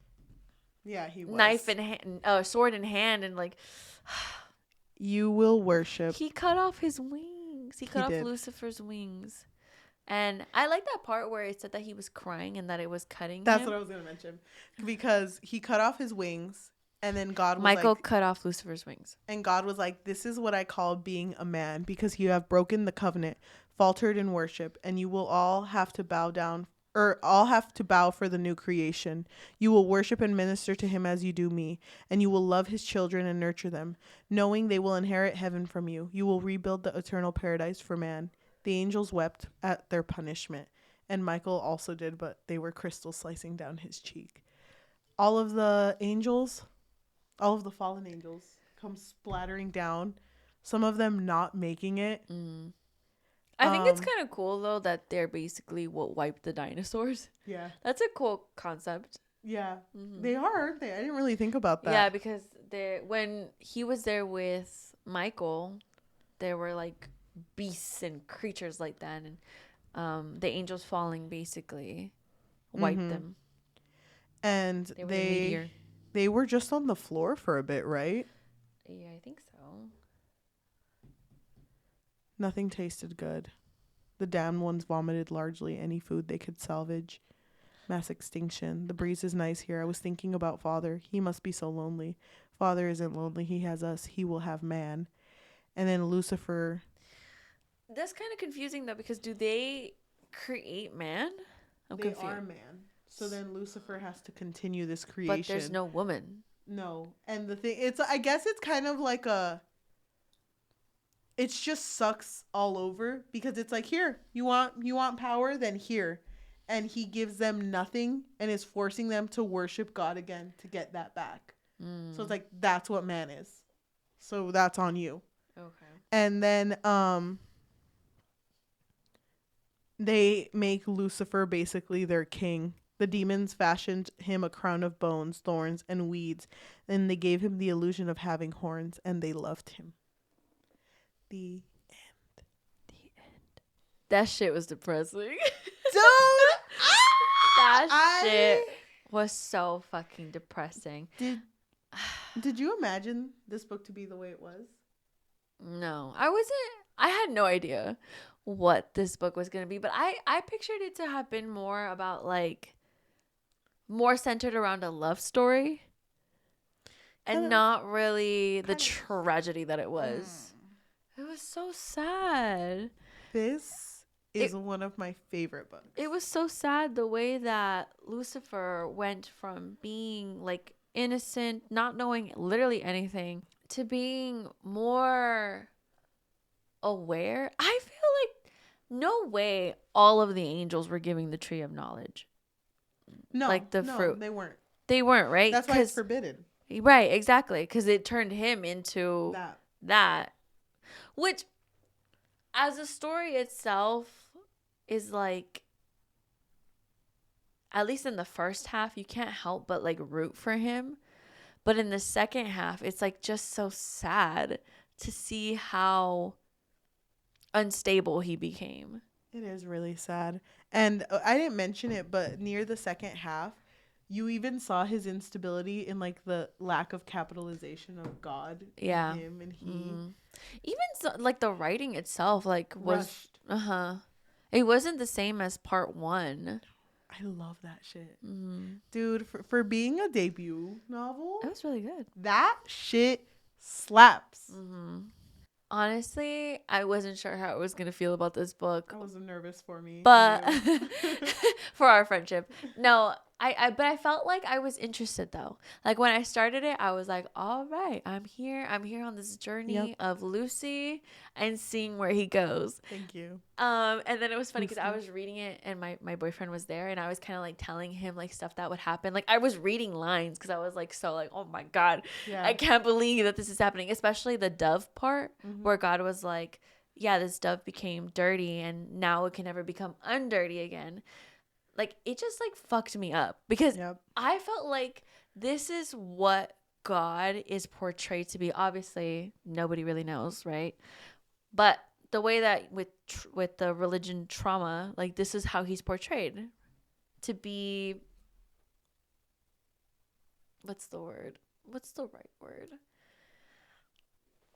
Yeah, he was. Knife in hand, sword in hand, and like... You will worship. He cut off his wings. He cut off Lucifer's wings. And I like that part where it said that he was crying and that it was cutting That's him. what I was going to mention. Because he cut off his wings, and then God was Michael like... cut off Lucifer's wings. And God was like, this is what I call being a man, because you have broken the covenant, faltered in worship, and you will all have to bow down, or all have to bow for the new creation. You will worship and minister to him as you do me, and you will love his children and nurture them, knowing they will inherit heaven from you. You will rebuild the eternal paradise for man. The angels wept at their punishment, and Michael also did, but they were crystals slicing down his cheek. All of the angels, all of the fallen angels come splattering down, some of them not making it. I think it's kind of cool, though, that they're basically what wiped the dinosaurs. Yeah. That's a cool concept. Yeah. Mm-hmm. They are, aren't they? I didn't really think about that. Yeah, because when he was there with Michael, there were, like, beasts and creatures like that. And the angels falling basically wiped them. And they were just on the floor for a bit, right? Yeah, I think so. Nothing tasted good. The damned ones vomited largely any food they could salvage. Mass extinction. The breeze is nice here. I was thinking about Father. He must be so lonely. Father isn't lonely. He has us. He will have man. And then Lucifer. That's kind of confusing, though, because do they create man? They confused. Are man. So then Lucifer has to continue this creation. But there's no woman. No. And the thing, I guess it's kind of like it just sucks all over, because it's like, here, you want power, then here. And he gives them nothing and is forcing them to worship God again to get that back. So it's like, that's what man is. So that's on you. Okay. And then they make Lucifer basically their king. The demons fashioned him a crown of bones, thorns, and weeds. Then they gave him the illusion of having horns, and they loved him. The end. The end. That shit was depressing. Dude! That shit was so fucking depressing. Did you imagine this book to be the way it was? No. I had no idea. what this book was going to be. But I pictured it to have been more about like more centered around a love story and not really the tragedy that it was. It was so sad. This is one of my favorite books. It was so sad the way that Lucifer went from being like innocent, not knowing literally anything, to being more aware. I feel like no way all of the angels were giving the tree of knowledge. No, like the fruit. They weren't. They weren't, right? That's why it's forbidden. Right, exactly. Because it turned him into that. Which, as a story itself, is like, at least in the first half, you can't help but like root for him. But in the second half, it's like just so sad to see how unstable he became. It is really sad. And I didn't mention it, but near the second half, you even saw his instability in like the lack of capitalization of God. Yeah. In him and he. Even so, like the writing itself, like was rushed. It wasn't the same as part 1. I love that shit. Dude, for being a debut novel, it was really good. That shit slaps. Honestly, I wasn't sure how I was going to feel about this book. I was nervous for me. But for our friendship. No, but I felt like I was interested though. Like when I started it, I was like, all right, I'm here on this journey of Lucy and seeing where he goes. Thank you. And then it was funny because I was reading it and my boyfriend was there and I was kind of like telling him like stuff that would happen. Like I was reading lines because I was like, so like, oh my God, I can't believe that this is happening. Especially the dove part where God was like, yeah, this dove became dirty and now it can never become undirty again. Like, it just, like, fucked me up because I felt like this is what God is portrayed to be. Obviously, nobody really knows, right? But the way that with the religion trauma, like, this is how he's portrayed to be. What's the word? What's the right word?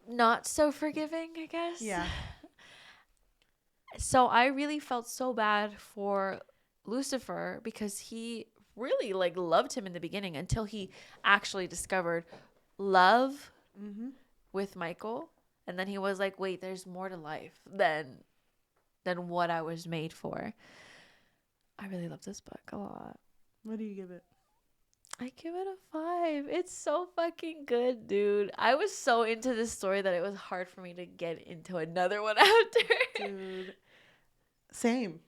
Not so forgiving, I guess. Yeah. So I really felt so bad for Lucifer because he really like loved him in the beginning until he actually discovered love with Michael, and then he was like, wait, there's more to life than what I was made for. I really love this book a lot. What do you give it? I give it a 5. It's so fucking good, dude. I was so into this story that it was hard for me to get into another one after. Dude, same.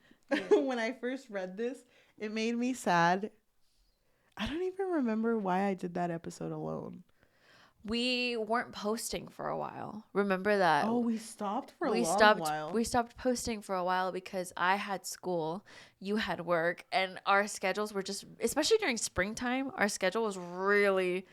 When I first read this, it made me sad. I don't even remember why I did that episode alone. We weren't posting for a while. Remember that? Oh, we stopped for a long while. We stopped posting for a while because I had school, you had work, and our schedules were just, especially during springtime, our schedule was really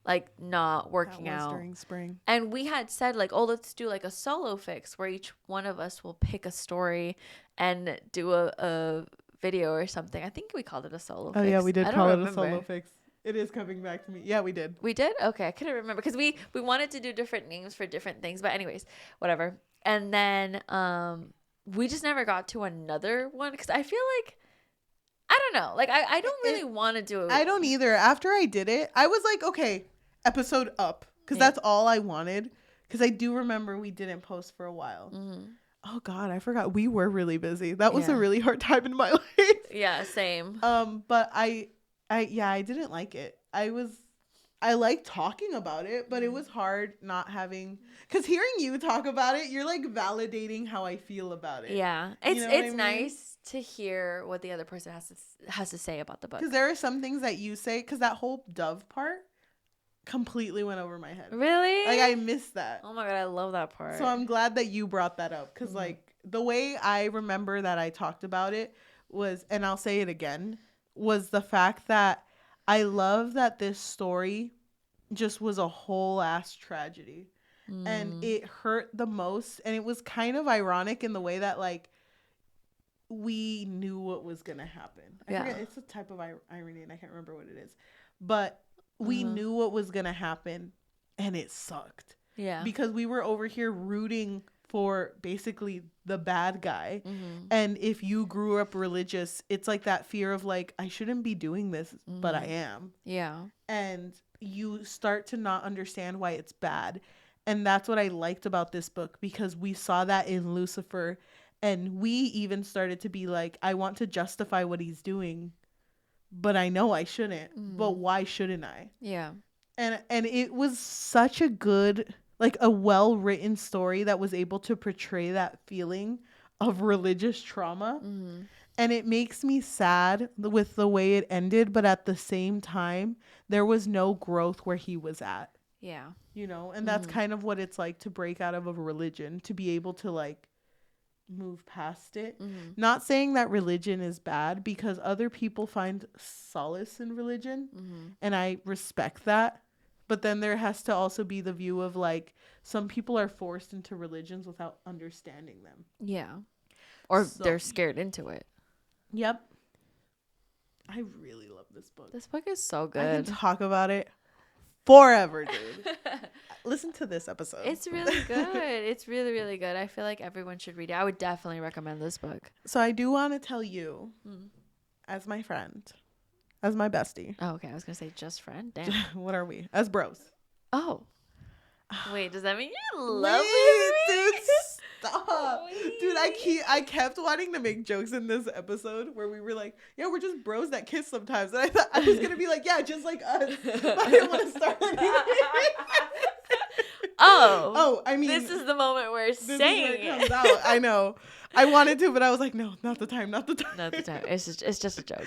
like not working out. During spring. And we had said like, oh, let's do like a solo fix where each one of us will pick a story and do a video or something. I think we called it a solo fix. Oh yeah, we did call it a solo fix. It is coming back to me. Yeah, we did. We did? Okay, I couldn't remember because we wanted to do different names for different things. But anyways, whatever. And then we just never got to another one because I feel like, I don't know. Like, I don't really want to do it. I don't either. After I did it, I was like, okay, episode up. Because that's all I wanted. Because I do remember we didn't post for a while. Oh, God, I forgot. We were really busy. That was a really hard time in my life. Yeah, same. But I didn't like it. I like talking about it, but it was hard not having, because hearing you talk about it, you're like validating how I feel about it. Yeah, it's nice to hear what the other person has to say about the book. Because there are some things that you say, because that whole dove part completely went over my head. Really? Like I missed that. Oh my God, I love that part. So I'm glad that you brought that up, because like the way I remember that I talked about it was, and I'll say it again, was the fact that I love that this story just was a whole ass tragedy. And it hurt the most. And it was kind of ironic in the way that like we knew what was going to happen. I forget, it's a type of irony and I can't remember what it is. But we knew what was going to happen and it sucked. Yeah. Because we were over here rooting for basically the bad guy. And if you grew up religious, it's like that fear of like, I shouldn't be doing this, but I am. Yeah. And you start to not understand why it's bad. And that's what I liked about this book, because we saw that in Lucifer, and we even started to be like, I want to justify what he's doing, but I know I shouldn't. But why shouldn't I? Yeah. And it was such a good, like, a well-written story that was able to portray that feeling of religious trauma. And it makes me sad with the way it ended, but at the same time, there was no growth where he was at. Yeah. You know, and that's kind of what it's like to break out of a religion, to be able to like move past it. Not saying that religion is bad, because other people find solace in religion, and I respect that. But then there has to also be the view of like, some people are forced into religions without understanding them. Yeah. Or they're scared into it. Yep. I really love this book. This book is so good. I can talk about it forever, dude. Listen to this episode. It's really good. It's really, really good. I feel like everyone should read it. I would definitely recommend this book. So I do want to tell you, as my friend, as my bestie. Oh, okay. I was going to say just friend. Damn. What are we? As bros. Oh. Wait, does that mean you're in love with me? Dude, stop. Dude, I kept wanting to make jokes in this episode where we were like, yeah, we're just bros that kiss sometimes. And I thought I was going to be like, yeah, just like us. But I didn't want to start anything. Oh, I mean, this is the moment where it's saying it comes out. I know. I wanted to, but I was like, no, not the time. Not the time. It's just a joke.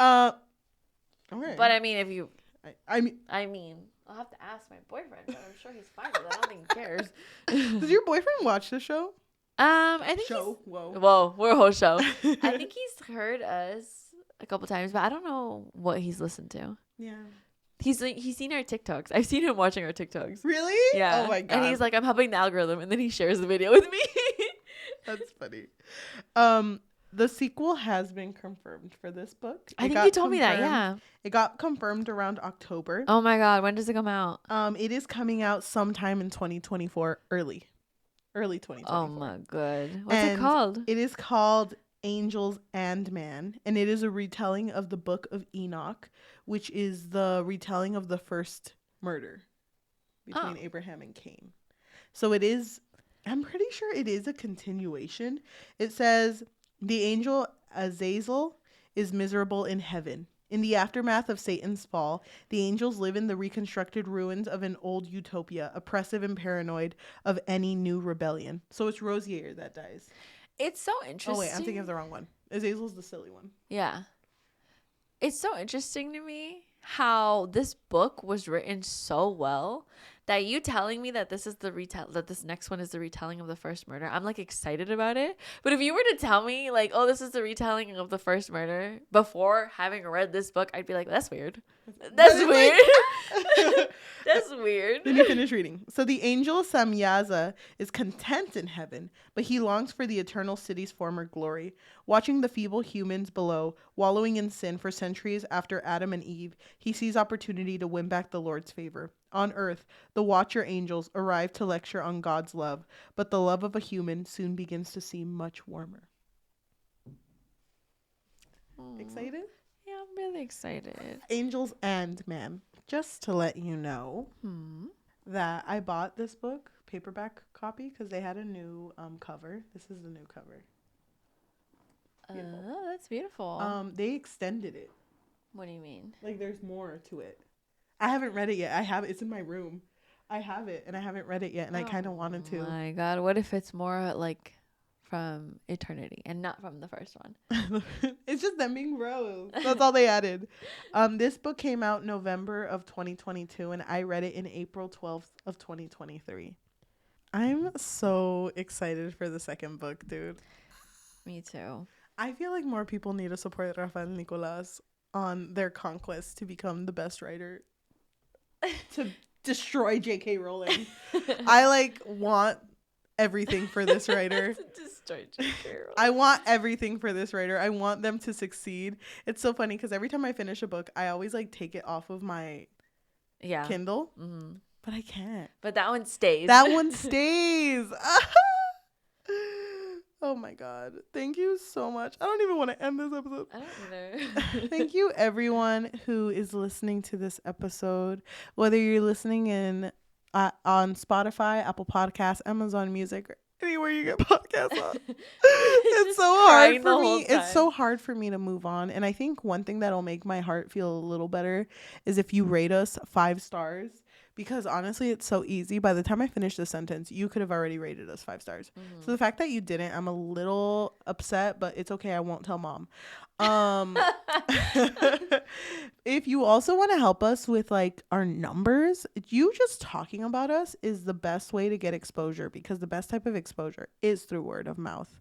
Okay. But I mean, if you, I mean, I'll have to ask my boyfriend, but I'm sure he's fine with it. I don't think he cares. Does your boyfriend watch the show? I think Whoa, we're a whole show. I think he's heard us a couple times, but I don't know what he's listened to. Yeah. He's seen our TikToks. I've seen him watching our TikToks. Really? Yeah. Oh my god. And he's like, I'm helping the algorithm, and then he shares the video with me. That's funny. The sequel has been confirmed for this book. I think you told me that, yeah. It got confirmed around October. Oh my god, when does it come out? It is coming out sometime in 2024, early 2024. Oh my god. What's it called? It is called Angels and Man, and it is a retelling of the Book of Enoch, which is the retelling of the first murder between Abraham and Cain. So it is, I'm pretty sure it is a continuation. It says, the angel Azazel is miserable in heaven. In the aftermath of Satan's fall, the angels live in the reconstructed ruins of an old utopia, oppressive and paranoid of any new rebellion. So it's Rosier that dies. It's so interesting. Oh, wait, I'm thinking of the wrong one. Azazel's the silly one. Yeah. It's so interesting to me how this book was written so well that you telling me that this is that this next one is the retelling of the first murder, I'm like excited about it. But if you were to tell me like, oh, this is the retelling of the first murder before having read this book, I'd be like, that's weird. That's weird. That's weird. Let me finish reading. So the angel Samyaza is content in heaven, but he longs for the eternal city's former glory. Watching the feeble humans below, wallowing in sin for centuries after Adam and Eve, he sees opportunity to win back the Lord's favor. On earth, the watcher angels arrive to lecture on God's love, but the love of a human soon begins to seem much warmer. Excited? Yeah, I'm really excited. Angels and Man. Just to let you know that I bought this book, paperback copy, because they had a new cover. This is the new cover. Oh, that's beautiful. They extended it. What do you mean? Like, there's more to it. I haven't read it yet. I have it. It's in my room. I have it, and I haven't read it yet, and I kind of wanted to. Oh my god, what if it's more like from eternity and not from the first one? It's just them being bros. That's all they added. This book came out November of 2022, and I read it in April 12th of 2023. I'm so excited for the second book, dude. Me too. I feel like more people need to support Rafael Nicolas on their conquest to become the best writer to destroy J.K. Rowling. I want everything for this writer. Destroy J.K. Rowling. I want everything for this writer. I want them to succeed. It's so funny because every time I finish a book, I always take it off of my Kindle, but I can't. But that one stays. That one stays. Oh my God. Thank you so much. I don't even want to end this episode. I don't either. Thank you everyone who is listening to this episode. Whether you're listening in on Spotify, Apple Podcasts, Amazon Music, or anywhere you get podcasts on. It's so hard for me. It's so hard for me to move on. And I think one thing that'll make my heart feel a little better is if you rate us 5 stars. Because honestly, it's so easy. By the time I finish the sentence, you could have already rated us 5 stars. Mm-hmm. So the fact that you didn't, I'm a little upset, but it's okay. I won't tell mom. If you also want to help us with like our numbers, you just talking about us is the best way to get exposure, because the best type of exposure is through word of mouth.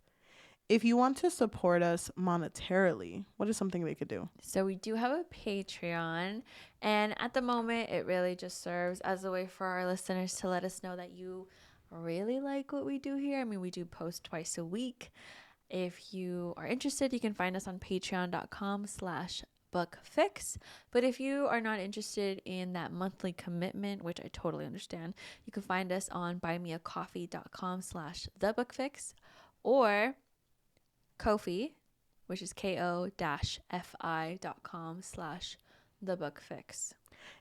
If you want to support us monetarily, what is something they could do? So we do have a Patreon, and at the moment, it really just serves as a way for our listeners to let us know that you really like what we do here. I mean, we do post twice a week. If you are interested, you can find us on patreon.com/bookfix. But if you are not interested in that monthly commitment, which I totally understand, you can find us on buymeacoffee.com/thebookfix or Ko-fi, which is ko-fi.com/thebookfix.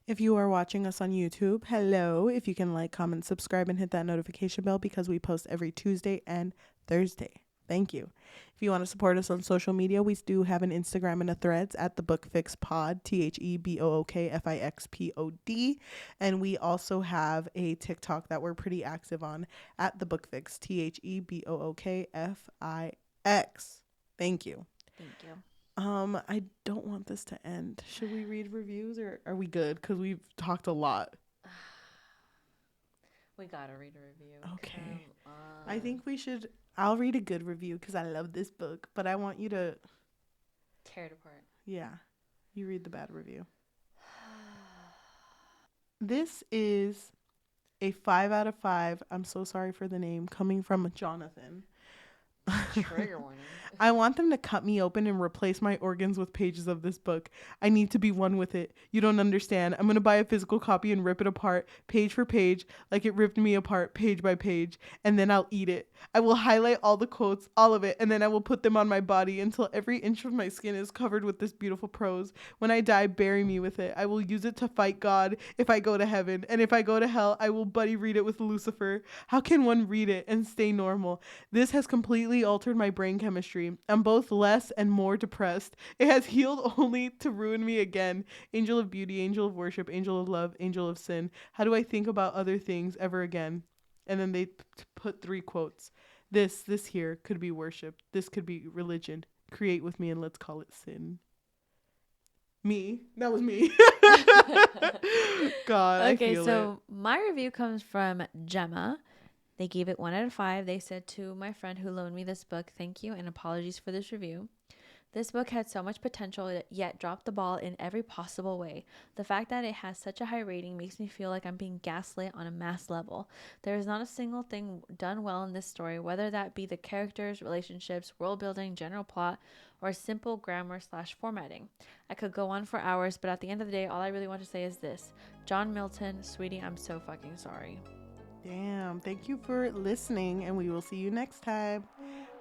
If you are watching us on YouTube, hello. If you can like, comment, subscribe, and hit that notification bell, because we post every Tuesday and Thursday. Thank you. If you want to support us on social media, we do have an Instagram and a Threads at the Bookfix Pod, THEBOOKFIXPOD. And we also have a TikTok that we're pretty active on at the Bookfix, THEBOOKFIX. Thank you. Thank you. I don't want this to end. Should we read reviews, or are we good? Because we've talked a lot. We gotta read a review. Okay. I think we should. I'll read a good review because I love this book, but I want you to tear it apart. Yeah. You read the bad review. This is a 5 out of 5. I'm so sorry for the name, coming from Jonathan. Trigger warning. I want them to cut me open and replace my organs with pages of this book. I need to be one with it. You don't understand. I'm going to buy a physical copy and rip it apart, page for page, like it ripped me apart, page by page, and then I'll eat it. I will highlight all the quotes, all of it, and then I will put them on my body until every inch of my skin is covered with this beautiful prose. When I die, bury me with it. I will use it to fight God if I go to heaven, and if I go to hell, I will buddy read it with Lucifer. How can one read it and stay normal? This has completely altered my brain chemistry. I'm both less and more depressed. It has healed only to ruin me again. Angel of beauty, angel of worship, angel of love, angel of sin. How do I think about other things ever again? And then they put 3 quotes. This here could be worship. This could be religion. Create with me and let's call it sin. Me. That was me. God, okay, I feel so my review comes from Gemma. They gave it 1 out of 5. They said, to my friend who loaned me this book, thank you and apologies for this review. This book had so much potential, yet dropped the ball in every possible way. The fact that it has such a high rating makes me feel like I'm being gaslit on a mass level. There is not a single thing done well in this story, whether that be the characters, relationships, world building, general plot, or simple grammar/formatting. I could go on for hours, but at the end of the day, all I really want to say is this. John Milton, sweetie, I'm so fucking sorry. Damn. Thank you for listening, and we will see you next time.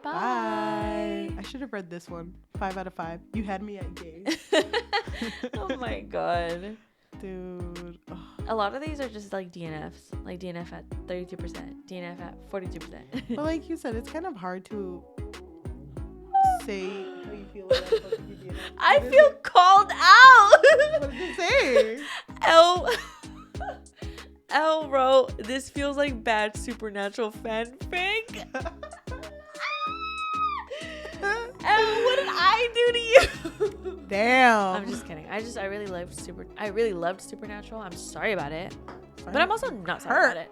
Bye. I should have read this one. 5 out of 5. You had me at gaze. Oh my God. Dude. Ugh. A lot of these are just like DNFs. Like DNF at 32%. DNF at 42%. But like you said, it's kind of hard to say how you feel about fucking DNF. I feel called out. What did it say? L wrote, this feels like bad supernatural fanfic. What did I do to you? Damn. I'm just kidding. I really loved Supernatural. I'm sorry about it. But I'm also not sorry about it.